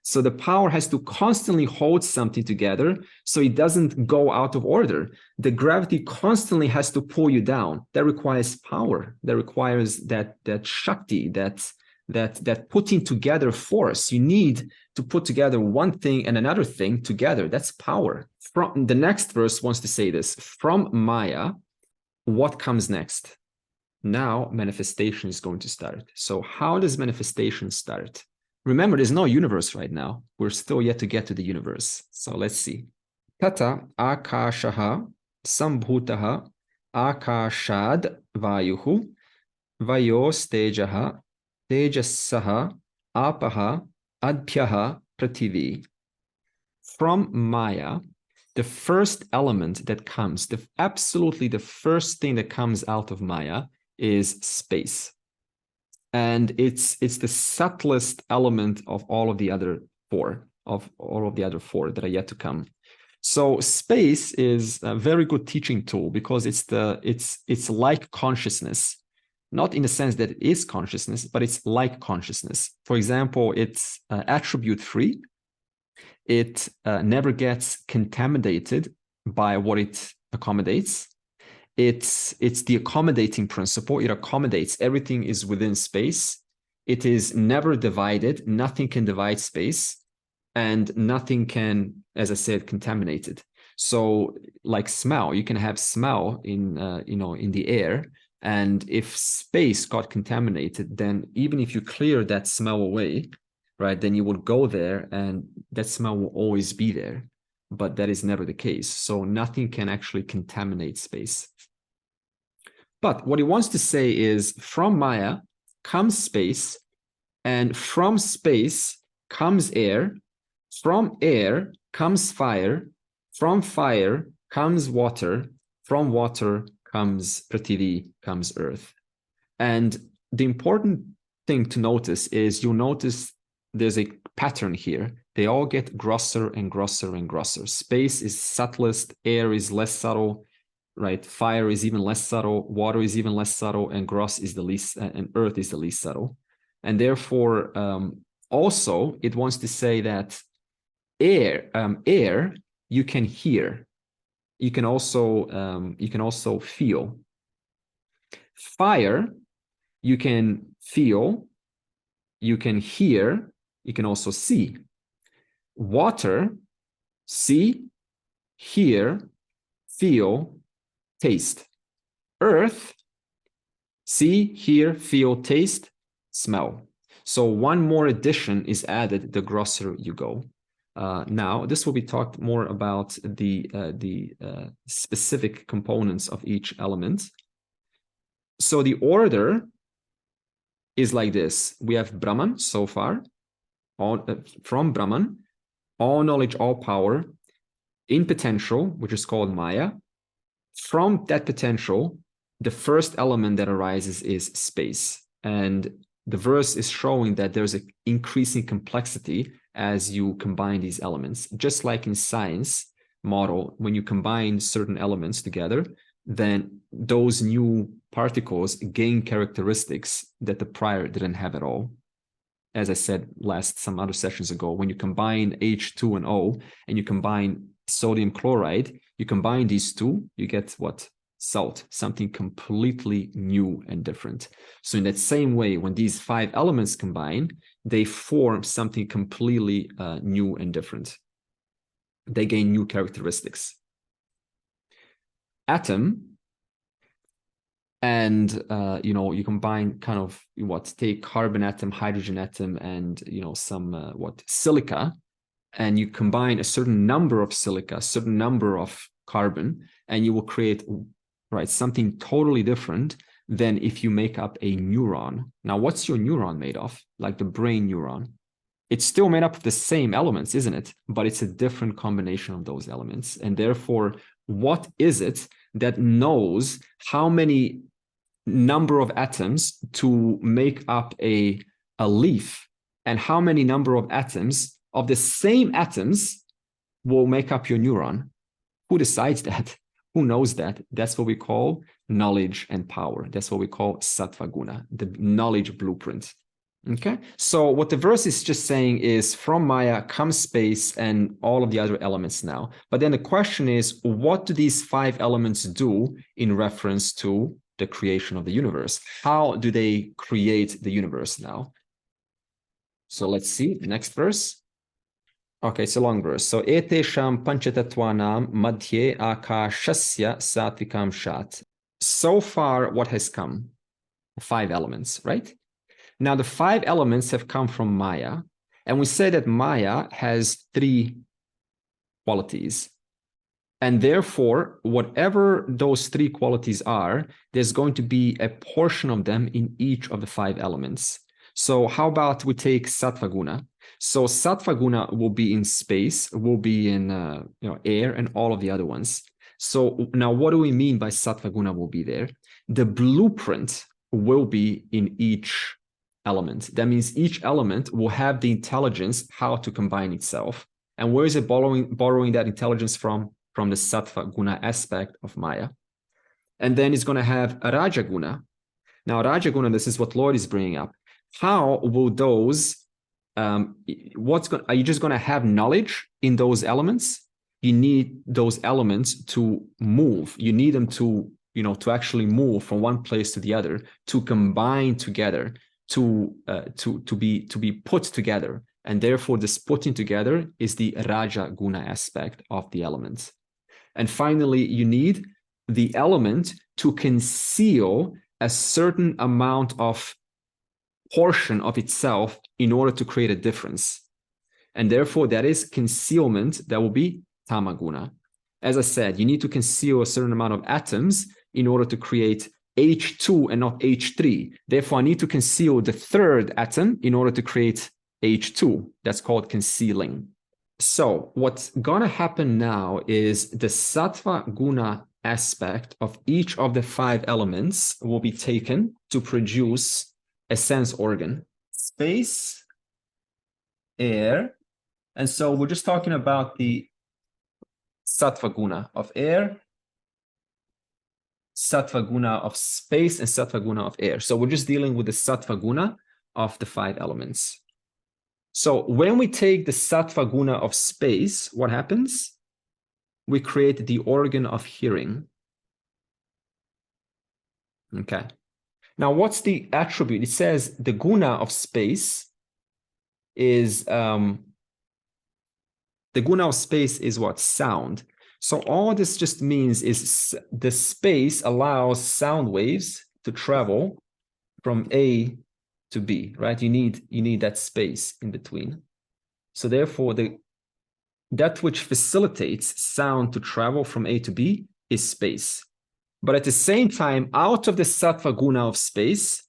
So the power has to constantly hold something together so it doesn't go out of order. The gravity constantly has to pull you down. That requires power. That requires that Shakti, that putting together force. You need to put together one thing and another thing together. That's power. From the next verse wants to say this. From Maya, what comes next? Now manifestation is going to start. So how does manifestation start? Remember, there's no universe right now. We're still yet to get to the universe. So let's see. Tata akashaha sambhutaha akashad Vayuhu, Vayos Tejaha, Tejasaha, Apaha, Adbhyaha, Prithivi. From Maya, the first element that comes, absolutely the first thing that comes out of Maya is space. And it's the subtlest element of all of the other four, that are yet to come. So space is a very good teaching tool because it's like consciousness, not in the sense that it is consciousness, but it's like consciousness. For example, it's attribute free. It never gets contaminated by what it accommodates. It's the accommodating principle. It accommodates. Everything is within space. It is never divided. Nothing can divide space, and nothing can, as I said, contaminate it. So, like smell, you can have smell in in the air, and if space got contaminated, then even if you clear that smell away, right, then you would go there, and that smell will always be there. But that is never the case. So nothing can actually contaminate space. But what he wants to say is, from Maya comes space, and from space comes air, from air comes fire, from fire comes water, from water comes Prithivi, comes earth. And the important thing to notice is, you'll notice there's a pattern here. They all get grosser and grosser and grosser. Space is subtlest, air is less subtle, right? Fire is even less subtle, water is even less subtle, and gross is the least, and earth is the least subtle. And therefore, also it wants to say that air you can hear, you can also feel. Fire you can feel, you can hear, you can also see. Water, see, hear, feel, taste. Earth, see, hear, feel, taste, smell. So one more addition is added the grosser you go. Now, this will be talked more about the specific components of each element. So the order is like this. We have Brahman so far, from Brahman, all knowledge, all power, in potential, which is called Maya. From that potential, the first element that arises is space. And the verse is showing that there's an increasing complexity as you combine these elements. Just like in science model, when you combine certain elements together, then those new particles gain characteristics that the prior didn't have at all. As I said some other sessions ago, when you combine H2 and O, and you combine sodium chloride, you combine these two, you get what? Salt, something completely new and different. So in that same way, when these 5 elements combine, they form something completely new and different. They gain new characteristics. Atom, and you combine kind of take carbon atom, hydrogen atom, and some silica, and you combine a certain number of silica, a certain number of carbon, and you will create something totally different than if you make up a neuron. Now, what's your neuron made of? Like the brain neuron. It's still made up of the same elements, isn't it? But it's a different combination of those elements. And therefore, what is it that knows how many number of atoms to make up a leaf, and how many number of atoms of the same atoms will make up your neuron? Who decides that? Who knows that? That's what we call knowledge and power. That's what we call sattva guna, the knowledge blueprint. Okay, so what the verse is just saying is, from Maya comes space and all of the other elements now. But then the question is, what do these 5 elements do in reference to the creation of the universe? How do they create the universe now? So let's see the next verse. Okay, it's a long verse. So etesham panchatattvanam madhye akashasya satvikam shat. So far, what has come? 5 elements, right? Now, the 5 elements have come from Maya, and we say that Maya has 3 qualities. And therefore, whatever those three qualities are, there's going to be a portion of them in each of the five elements. So how about we take Sattva Guna? So Sattva Guna will be in space, will be in air, and all of the other ones. So now what do we mean by Sattva Guna will be there? The blueprint will be in each element. That means each element will have the intelligence how to combine itself. And where is it borrowing that intelligence from? From the Sattva Guna aspect of Maya. And then it's going to have a Raja Guna. Now, Raja Guna, this is what Lord is bringing up. How will those, are you just going to have knowledge in those elements? You need those elements to move. You need them to, to actually move from one place to the other, to combine together, to be put together. And therefore, this putting together is the Raja Guna aspect of the elements. And finally, you need the element to conceal a certain amount of portion of itself in order to create a difference. And therefore, that is concealment that will be Tamaguna. As I said, you need to conceal a certain amount of atoms in order to create H2 and not H3. Therefore, I need to conceal the third atom in order to create H2. That's called concealing. So what's going to happen now is the Sattva Guna aspect of each of the five elements will be taken to produce a sense organ. Space, air, and so we're just talking about the Sattva Guna of air, Sattva Guna of space, and Sattva Guna of air. So we're just dealing with the Sattva Guna of the five elements. So when we take the Sattva Guna of space, what happens? We create the organ of hearing. Okay. Now, what's the attribute? It says the Guna of space is, the Guna of space is what? Sound. So all this just means is the space allows sound waves to travel from A to B, right? You need that space in between. So therefore, that which facilitates sound to travel from A to B is space. But at the same time, out of the Sattva Guna of space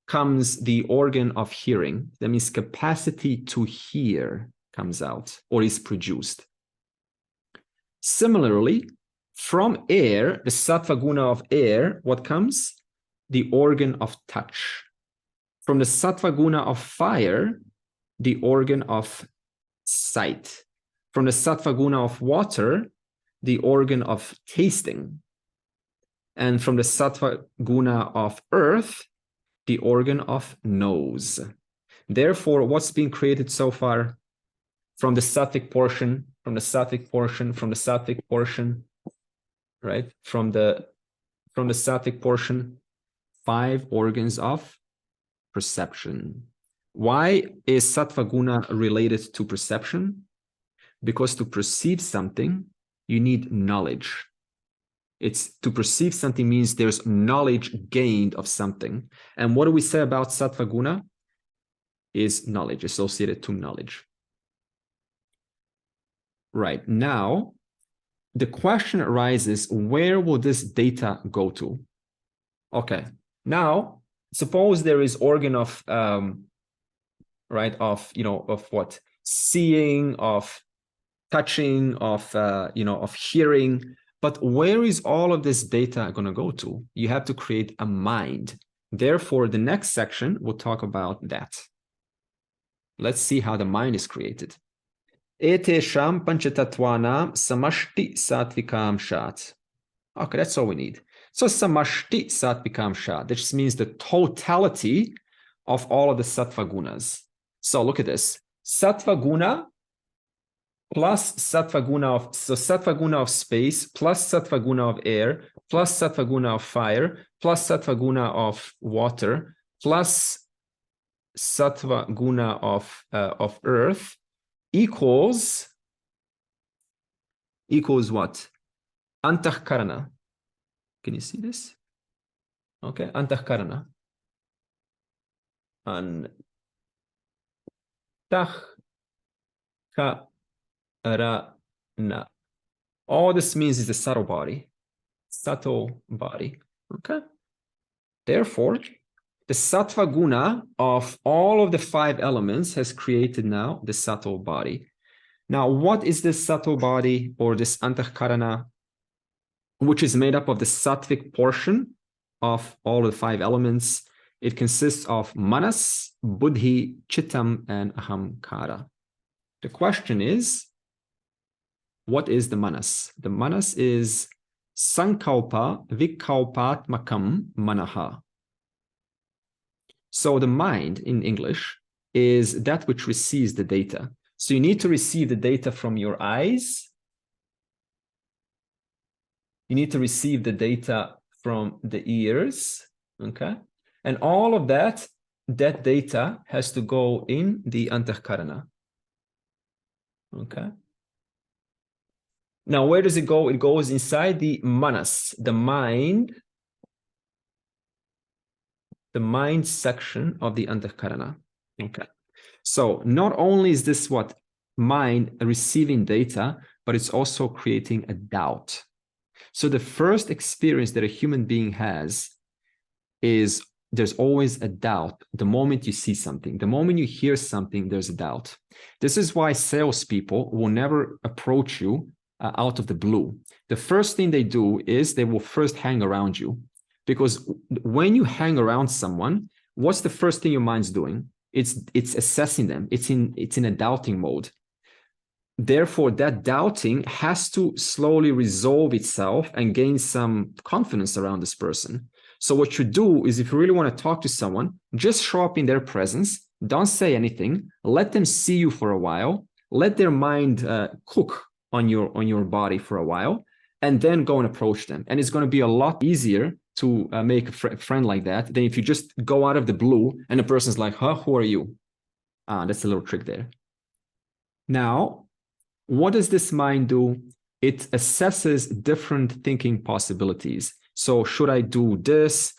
comes the organ of hearing. That means capacity to hear comes out or is produced. Similarly, from air, the Sattva Guna of air, what comes? The organ of touch. From the Sattva Guna of fire, the organ of sight. From the Sattva Guna of water, the organ of tasting. And from the Sattva Guna of earth, the organ of nose. Therefore, what's been created so far? From the Sattvic portion, from the Sattvic portion, from the Sattvic portion, right? From the Sattvic portion, 5 organs of perception. Why is Sattva Guna related to perception? Because to perceive something, you need knowledge. It's to perceive something means there's knowledge gained of something. And what do we say about Sattva Guna? Is knowledge, associated to knowledge. Right, now, the question arises, where will this data go to? Okay, now, suppose there is organ of, right, of what? Seeing, of touching, of hearing. But where is all of this data going to go to? You have to create a mind. Therefore, the next section will talk about that. Let's see how the mind is created. Etesham panchatattvanam samashti sattvikam shat. Okay, that's all we need. So samashti sattvikam shat, that just means the totality of all of the sattva gunas. So look at this. Sattva guna plus Sattva Guna of, so Sattva Guna of space, plus Sattva Guna of air, plus Sattva Guna of fire, plus Sattva Guna of water, plus Sattva Guna of earth, equals what? Antahkarana. Can you see this? Okay, Antahkarana. Antahkarana. All this means is the subtle body. Subtle body. Okay. Therefore, the sattva guna of all of the 5 elements has created now the subtle body. Now, what is this subtle body or this antahkarana, which is made up of the sattvic portion of all of the 5 elements? It consists of manas, buddhi, chittam, and ahamkara. The question is, what is the manas? The manas is sankalpa vikalpatmakam manaha. So the mind in English is that which receives the data. So you need to receive the data from your eyes. You need to receive the data from the ears, okay? And all of that data has to go in the antahkarana, okay? Now, where does it go? It goes inside the manas, the mind section of the antahkarana, okay? So not only is this what mind receiving data, but it's also creating a doubt. So the first experience that a human being has is there's always a doubt. The moment you see something, the moment you hear something, there's a doubt. This is why salespeople will never approach you out of the blue. The first thing they do is they will first hang around you, because when you hang around someone, what's the first thing your mind's doing? It's assessing them. It's in a doubting mode. Therefore, that doubting has to slowly resolve itself and gain some confidence around this person. So what you do is, if you really want to talk to someone, just show up in their presence, don't say anything, let them see you for a while, let their mind cook on your body for a while, and then go and approach them. And it's going to be a lot easier to make a friend like that than if you just go out of the blue and the person's like, huh, who are you? That's a little trick there. Now, what does this mind do? It assesses different thinking possibilities. So should I do this?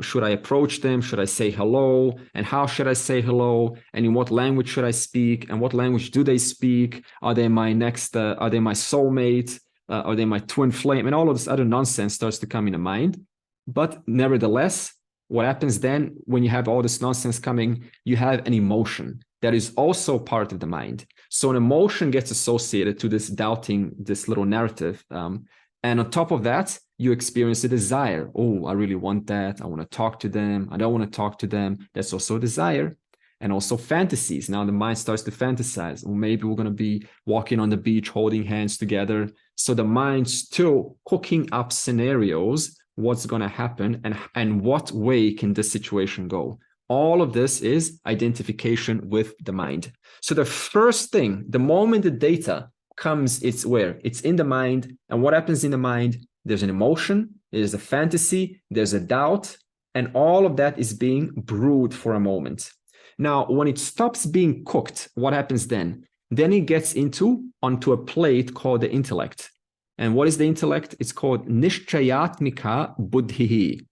Should I approach them? Should I say hello? And how should I say hello? And in what language should I speak? And what language do they speak? Are they my next, are they my soulmate? Are they my twin flame? And all of this other nonsense starts to come in the mind. But nevertheless, what happens then when you have all this nonsense coming, you have an emotion that is also part of the mind. So an emotion gets associated to this doubting, this little narrative. And on top of that, you experience a desire. Oh, I really want that. I want to talk to them. I don't want to talk to them. That's also a desire. And also fantasies. Now the mind starts to fantasize. Well, maybe we're going to be walking on the beach, holding hands together. So the mind's still cooking up scenarios, what's going to happen and what way can this situation go. All of this is identification with the mind. So the first thing, the moment the data comes, it's where? It's in the mind. And what happens in the mind? There's an emotion, there's a fantasy, there's a doubt, and all of that is being brewed for a moment. Now, when it stops being cooked, what happens then? Then it gets onto a plate called the intellect. And what is the intellect? It's called nishchayatmika buddhi.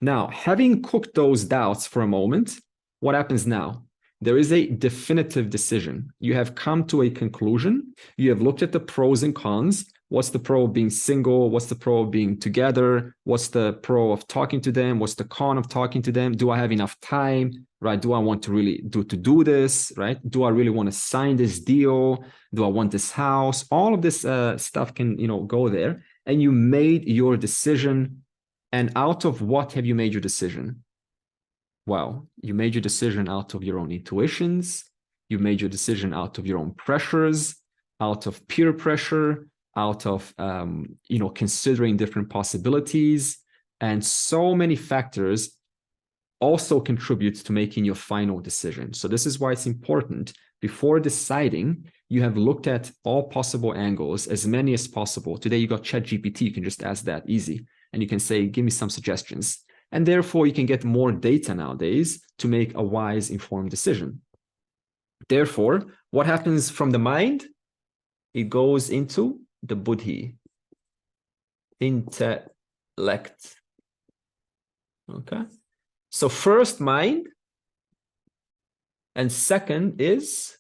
Now, having cooked those doubts for a moment, what happens now? There is a definitive decision. You have come to a conclusion. You have looked at the pros and cons. What's the pro of being single? What's the pro of being together? What's the pro of talking to them? What's the con of talking to them? Do I have enough time, right? Do I want to really do this, right? Do I really want to sign this deal? Do I want this house? All of this stuff can, go there. And you made your decision. And out of what have you made your decision? Well, you made your decision out of your own intuitions. You made your decision out of your own pressures, out of peer pressure, out of, considering different possibilities. And so many factors also contribute to making your final decision. So this is why it's important. Before deciding, you have looked at all possible angles, as many as possible. Today, you got ChatGPT. You can just ask that easy. And you can say, give me some suggestions. And therefore, you can get more data nowadays to make a wise, informed decision. Therefore, what happens from the mind? It goes into the buddhi, intellect. Okay. So first mind, and second is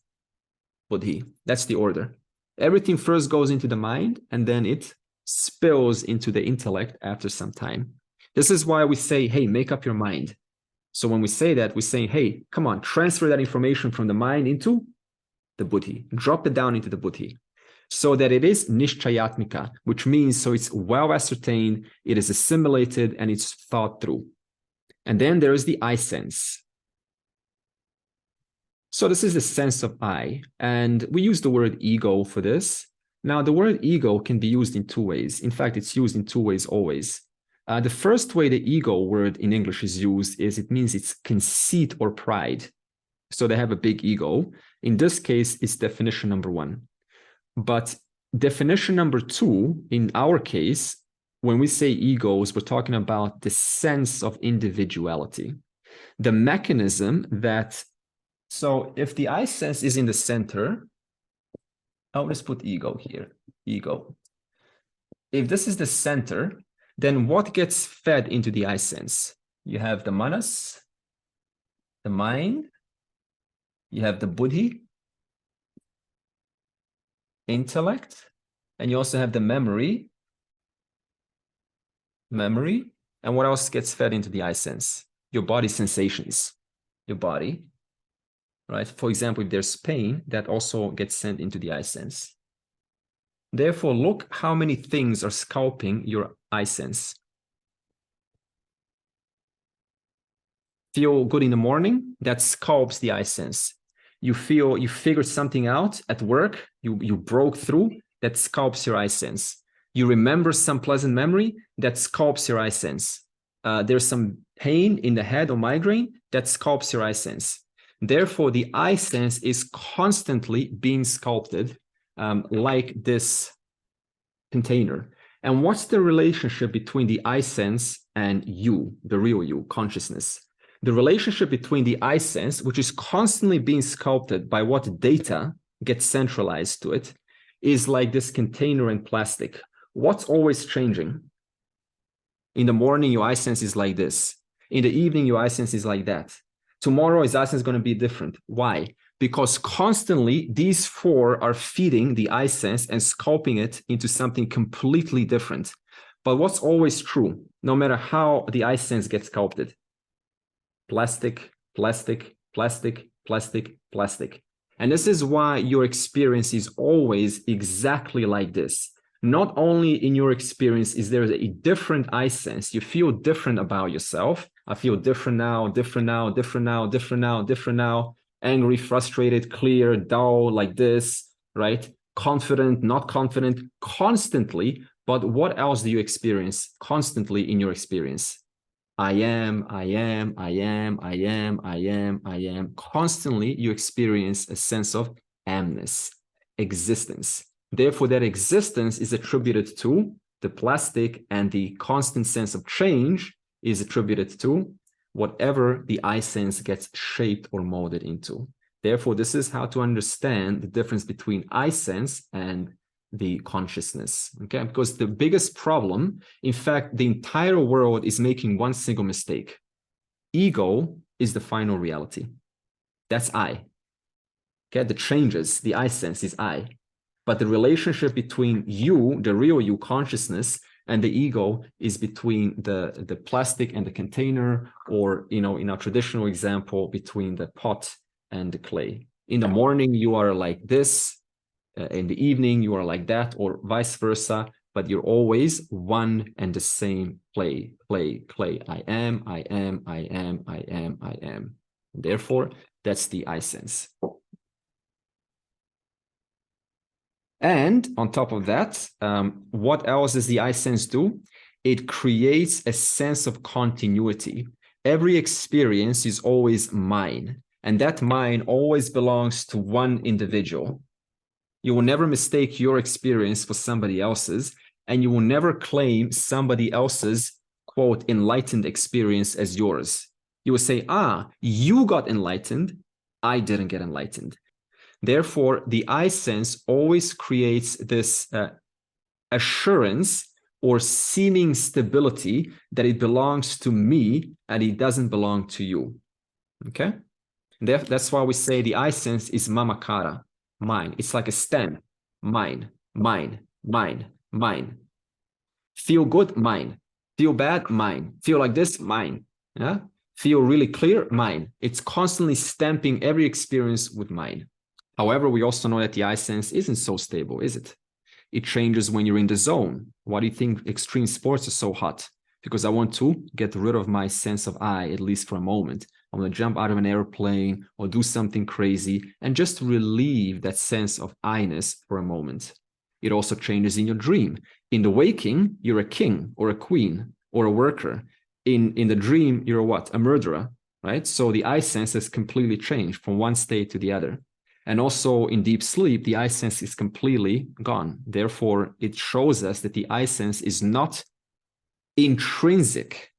buddhi. That's the order. Everything first goes into the mind, and then it spills into the intellect after some time. This is why we say, hey, make up your mind. So when we say that, we're saying, hey, come on, transfer that information from the mind into the buddhi, drop it down into the buddhi, so that it is nishchayatmika, which means so it's well ascertained, it is assimilated, and it's thought through. And then there is the I sense. So this is the sense of I, and we use the word ego for this. Now, the word ego can be used in two ways. In fact, it's used in two ways always. The first way the ego word in English is used is it means it's conceit or pride. So they have a big ego. In this case, it's definition number one. But definition number two, in our case, when we say egos, we're talking about the sense of individuality. The mechanism that, so if the I sense is in the center, I'll just put ego here, ego. If this is the center, then what gets fed into the I sense? You have the manas, the mind, you have the buddhi, intellect, and you also have the memory, and what else gets fed into the I sense? Your body sensations, your body, right? For example, if there's pain, that also gets sent into the I sense. Therefore, look how many things are sculpting your I sense. Feel good in the morning, that sculpts the I sense. You feel you figured something out at work, you broke through, that sculpts your I sense. You remember some pleasant memory, that sculpts your I sense. There's some pain in the head or migraine, that sculpts your I sense. Therefore, the I sense is constantly being sculpted like this container. And what's the relationship between the I sense and you, the real you, consciousness? The relationship between the I sense, which is constantly being sculpted by what data gets centralized to it, is like this container in plastic. What's always changing? In the morning, your I sense is like this. In the evening, your I sense is like that. Tomorrow, his I sense is going to be different. Why? Because constantly, these four are feeding the I sense and sculpting it into something completely different. But what's always true, no matter how the I sense gets sculpted? Plastic, plastic, plastic, plastic, plastic. And this is why your experience is always exactly like this. Not only in your experience is there a different I sense, you feel different about yourself. I feel different now, different now, different now, different now, different now, angry, frustrated, clear, dull, like this, right? Confident, not confident, constantly. But what else do you experience constantly in your experience? I am, I am, I am, I am, I am, I am. Constantly, you experience a sense of amness, existence. Therefore, that existence is attributed to the plastic, and the constant sense of change is attributed to whatever the I sense gets shaped or molded into. Therefore, this is how to understand the difference between I sense and the consciousness, okay? Because the biggest problem, in fact, the entire world is making one single mistake. Ego is the final reality. That's I. Okay, the changes, the I sense is I. But the relationship between you, the real you, consciousness, and the ego is between the plastic and the container, or, you know, in our traditional example, between the pot and the clay. In the morning, you are like this. In the evening, you are like that, or vice versa, but you're always one and the same clay. I am, I am, I am, I am, I am. Therefore, that's the I sense. And on top of that, what else does the I sense do? It creates a sense of continuity. Every experience is always mine, and that mine always belongs to one individual. You will never mistake your experience for somebody else's, and you will never claim somebody else's, quote, enlightened experience as yours. You will say, you got enlightened, I didn't get enlightened. Therefore, the I sense always creates this assurance or seeming stability that it belongs to me and it doesn't belong to you. Okay? That's why we say the I sense is mamakara, mine. It's like a stamp. mine, mine, mine, mine. Feel good, mine. Feel bad, mine. Feel like this, mine. Yeah. Feel really clear, mine. It's constantly stamping every experience with mine. However, we also know that the I sense isn't so stable, is it? It changes when you're in the zone. Why do you think extreme sports are so hot? Because I want to get rid of my sense of I, at least for a moment. I want to jump out of an airplane or do something crazy and just relieve that sense of I-ness for a moment. It also changes in your dream. In the waking, you're a king or a queen or a worker. In the dream, you're a what? A murderer, right? So the I sense has completely changed from one state to the other. And also in deep sleep, the I sense is completely gone. Therefore, it shows us that the I sense is not intrinsic,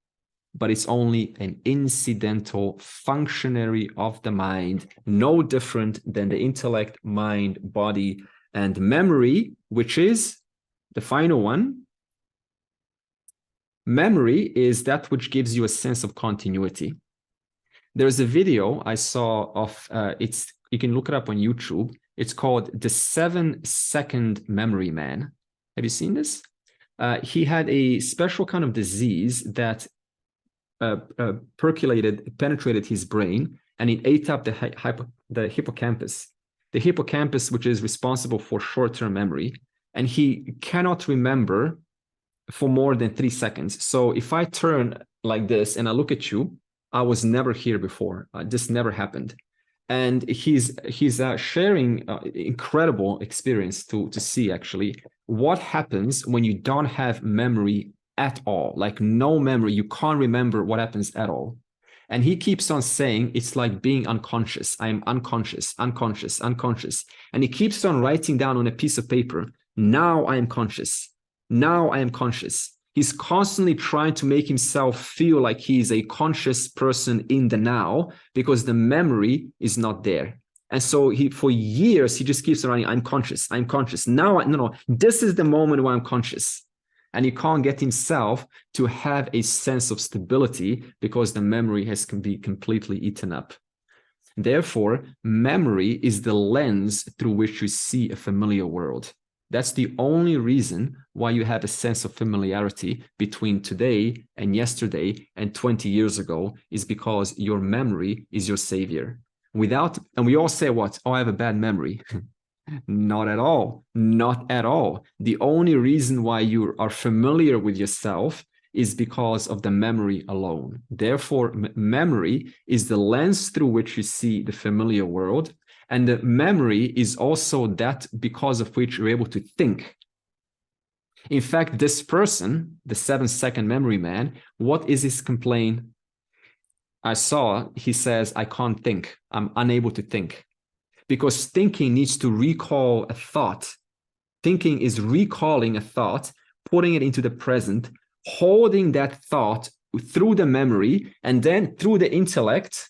but it's only an incidental functionary of the mind, no different than the intellect, mind, body, and memory, which is the final one. Memory is that which gives you a sense of continuity. There's a video I saw of, you can look it up on YouTube. It's called The 7-Second Memory Man. Have you seen this? He had a special kind of disease that penetrated his brain, and it ate up the hippocampus. The hippocampus, which is responsible for short-term memory, and he cannot remember for more than 3 seconds. So if I turn like this and I look at you, I was never here before. This never happened. And he's sharing incredible experience to see actually what happens when you don't have memory at all, like no memory. You can't remember what happens at all. And he keeps on saying it's like being unconscious. I am unconscious, unconscious, unconscious. And he keeps on writing down on a piece of paper, now I am conscious. Now I am conscious. He's constantly trying to make himself feel like he's a conscious person in the now because the memory is not there. And so for years, he just keeps running, I'm conscious, I'm conscious. Now, no, this is the moment where I'm conscious. And he can't get himself to have a sense of stability because the memory has been completely eaten up. Therefore, memory is the lens through which you see a familiar world. That's the only reason why you have a sense of familiarity between today and yesterday and 20 years ago, is because your memory is your savior. And we all say what? Oh, I have a bad memory. Not at all. Not at all. The only reason why you are familiar with yourself is because of the memory alone. Therefore, memory is the lens through which you see the familiar world. And the memory is also that because of which you're able to think. In fact, this person, the 7-second memory man, what is his complaint? He says, I can't think. I'm unable to think. Because thinking needs to recall a thought. Thinking is recalling a thought, putting it into the present, holding that thought through the memory, and then through the intellect,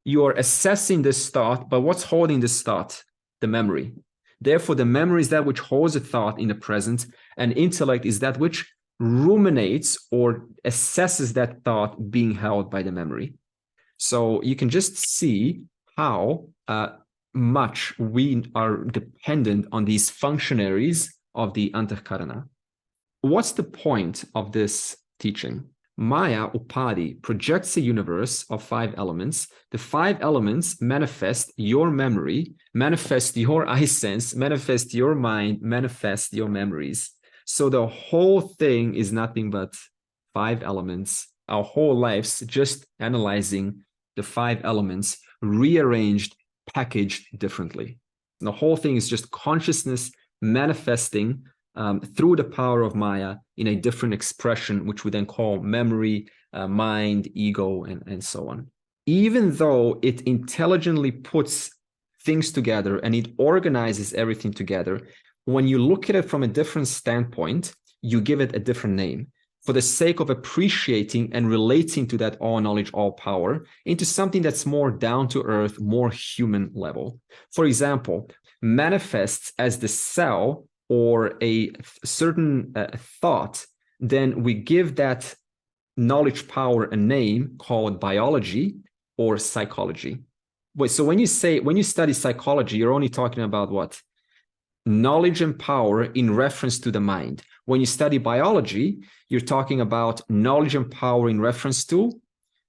you are assessing this thought, but what's holding this thought? The memory. Therefore, the memory is that which holds a thought in the present, and intellect is that which ruminates or assesses that thought being held by the memory. So you can just see how much we are dependent on these functionaries of the Antahkarana. What's the point of this teaching? Maya Upadi projects a universe of 5 elements. The 5 elements manifest your memory, manifest your I sense, manifest your mind, manifest your memories. So the whole thing is nothing but 5 elements. Our whole lives just analyzing the 5 elements rearranged, packaged differently. The whole thing is just consciousness manifesting through the power of Maya in a different expression, which we then call memory, mind, ego, and so on. Even though it intelligently puts things together and it organizes everything together, when you look at it from a different standpoint, you give it a different name for the sake of appreciating and relating to that all knowledge, all power into something that's more down to earth, more human level. For example, manifests as the cell or a certain thought, then we give that knowledge power a name called biology or psychology. Wait, so when you study psychology, you're only talking about what? knowledge and power in reference to the mind. When you study biology, you're talking about knowledge and power in reference to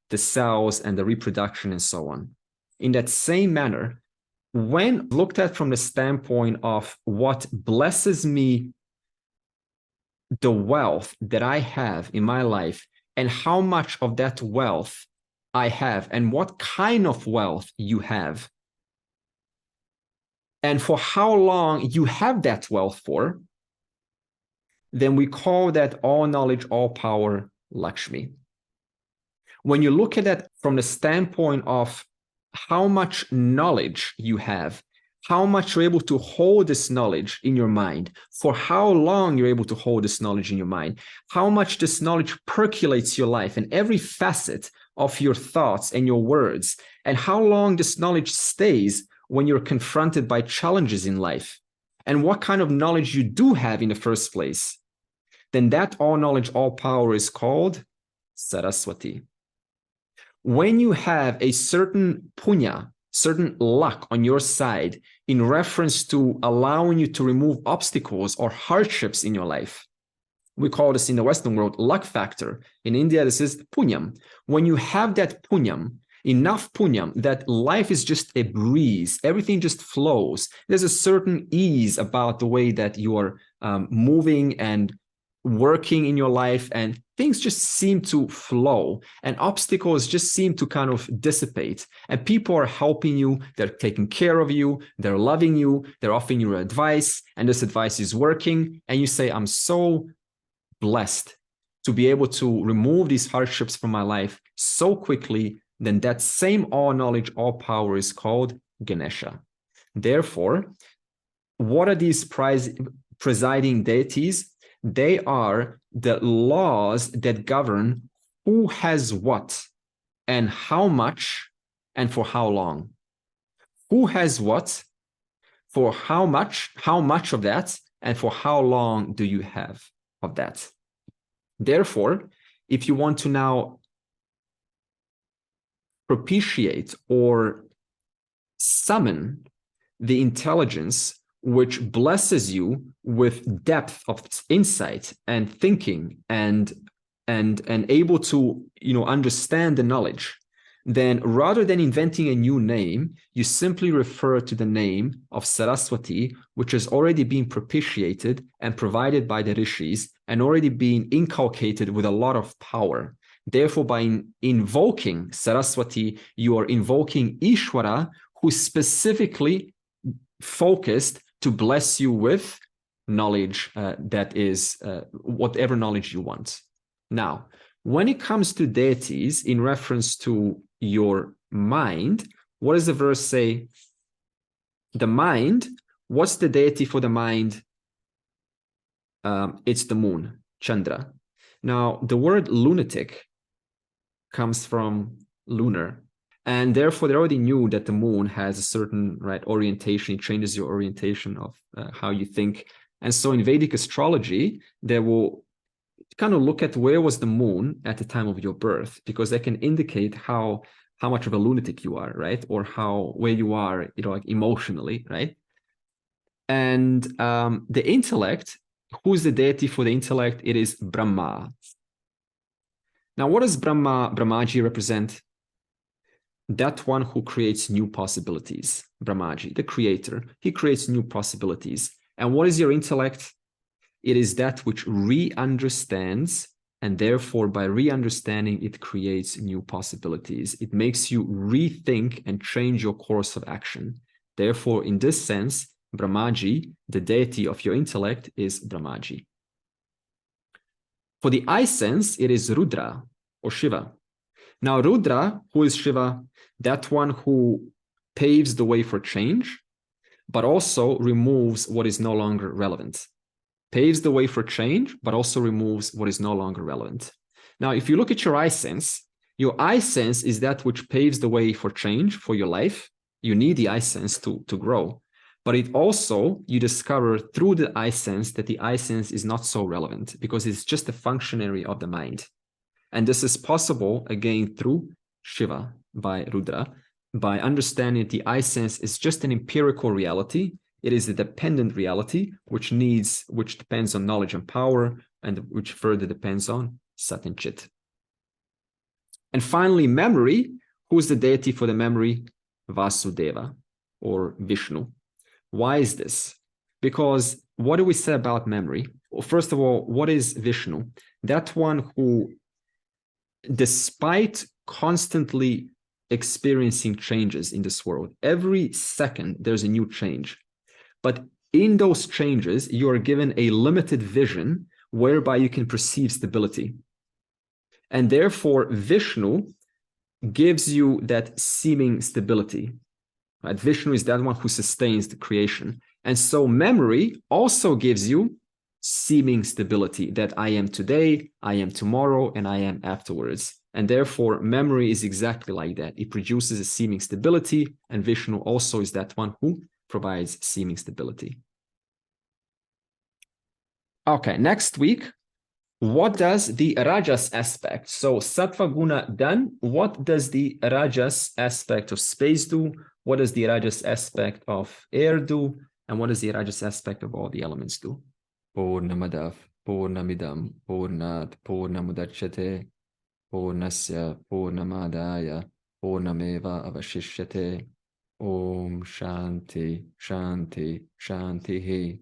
the cells and the reproduction and so on. In that same manner, when looked at from the standpoint of what blesses me, the wealth that I have in my life, and how much of that wealth I have, and what kind of wealth you have, and for how long you have that wealth for, then we call that all knowledge, all power, Lakshmi. When you look at that from the standpoint of how much knowledge you have, how much you're able to hold this knowledge in your mind, for how long you're able to hold this knowledge in your mind, how much this knowledge percolates your life and every facet of your thoughts and your words, and how long this knowledge stays when you're confronted by challenges in life, and what kind of knowledge you do have in the first place, then that all knowledge, all power is called Saraswati. When you have a certain punya, certain luck on your side in reference to allowing you to remove obstacles or hardships in your life, we call this in the Western world luck factor. In India, this is punyam. When you have that punyam, enough punyam that life is just a breeze, everything just flows. There's a certain ease about the way that you are moving and working in your life, and things just seem to flow, and obstacles just seem to kind of dissipate, and people are helping you, they're taking care of you, they're loving you, they're offering you advice, and this advice is working, and you say, I'm so blessed to be able to remove these hardships from my life so quickly. Then that same all knowledge, all power is called Ganesha. Therefore, what are these presiding deities? They are the laws that govern who has what and how much and for how long. Who has what, for how much of that, and for how long do you have of that. Therefore, if you want to now propitiate or summon the intelligence which blesses you with depth of insight and thinking and able to understand the knowledge, then rather than inventing a new name, you simply refer to the name of Saraswati, which has already been propitiated and provided by the rishis and already been inculcated with a lot of power. Therefore, by invoking Saraswati, you are invoking Ishvara, who specifically focused to bless you with knowledge that is whatever knowledge you want. Now, when it comes to deities in reference to your mind, what does the verse say? The mind, what's the deity for the mind? It's the moon, Chandra. Now, the word lunatic comes from lunar. And therefore, they already knew that the moon has a certain orientation. It changes your orientation of how you think. And so in Vedic astrology, they will kind of look at where was the moon at the time of your birth, because they can indicate how much of a lunatic you are, right? Or where you are, emotionally, right? And the intellect, who's the deity for the intellect? It is Brahma. Now, what does Brahmaji represent? That one who creates new possibilities, Brahmaji, the creator. He creates new possibilities. And what is your intellect? It is that which re-understands, and therefore by re-understanding, it creates new possibilities. It makes you rethink and change your course of action. Therefore, in this sense, Brahmaji, the deity of your intellect, is Brahmaji. For the eye sense, it is Rudra or Shiva. Now, Rudra, who is Shiva? That one who paves the way for change, but also removes what is no longer relevant. Paves the way for change, but also removes what is no longer relevant. Now, if you look at your eye sense is that which paves the way for change for your life. You need the eye sense to grow. But it also, you discover through the eye sense that the eye sense is not so relevant because it's just a functionary of the mind. And this is possible, again, through Shiva, by Rudra, by understanding that the eye sense is just an empirical reality. It is a dependent reality, which depends on knowledge and power, and which further depends on Sat and Chit. And finally, memory. Who's the deity for the memory? Vasudeva, or Vishnu. Why is this? Because what do we say about memory? Well, first of all, what is Vishnu? That one who, despite constantly experiencing changes in this world, every second there's a new change. But in those changes, you are given a limited vision whereby you can perceive stability. And therefore, Vishnu gives you that seeming stability. Right? Vishnu is that one who sustains the creation. And so memory also gives you seeming stability, that I am today, I am tomorrow, and I am afterwards. And therefore, memory is exactly like that. It produces a seeming stability, and Vishnu also is that one who provides seeming stability. Okay, next week, what does the Rajas aspect? So Sattva Guna done. What does the Rajas aspect of space do? What does the Rajas aspect of air do? And what does the Rajas aspect of all the elements do? Purnamadav, Purnamidam, Purnat, Purnamudachyate, Purnasya, Purnamadaya, Purnameva avashishyate. Om Shanti, Shanti, Shanti.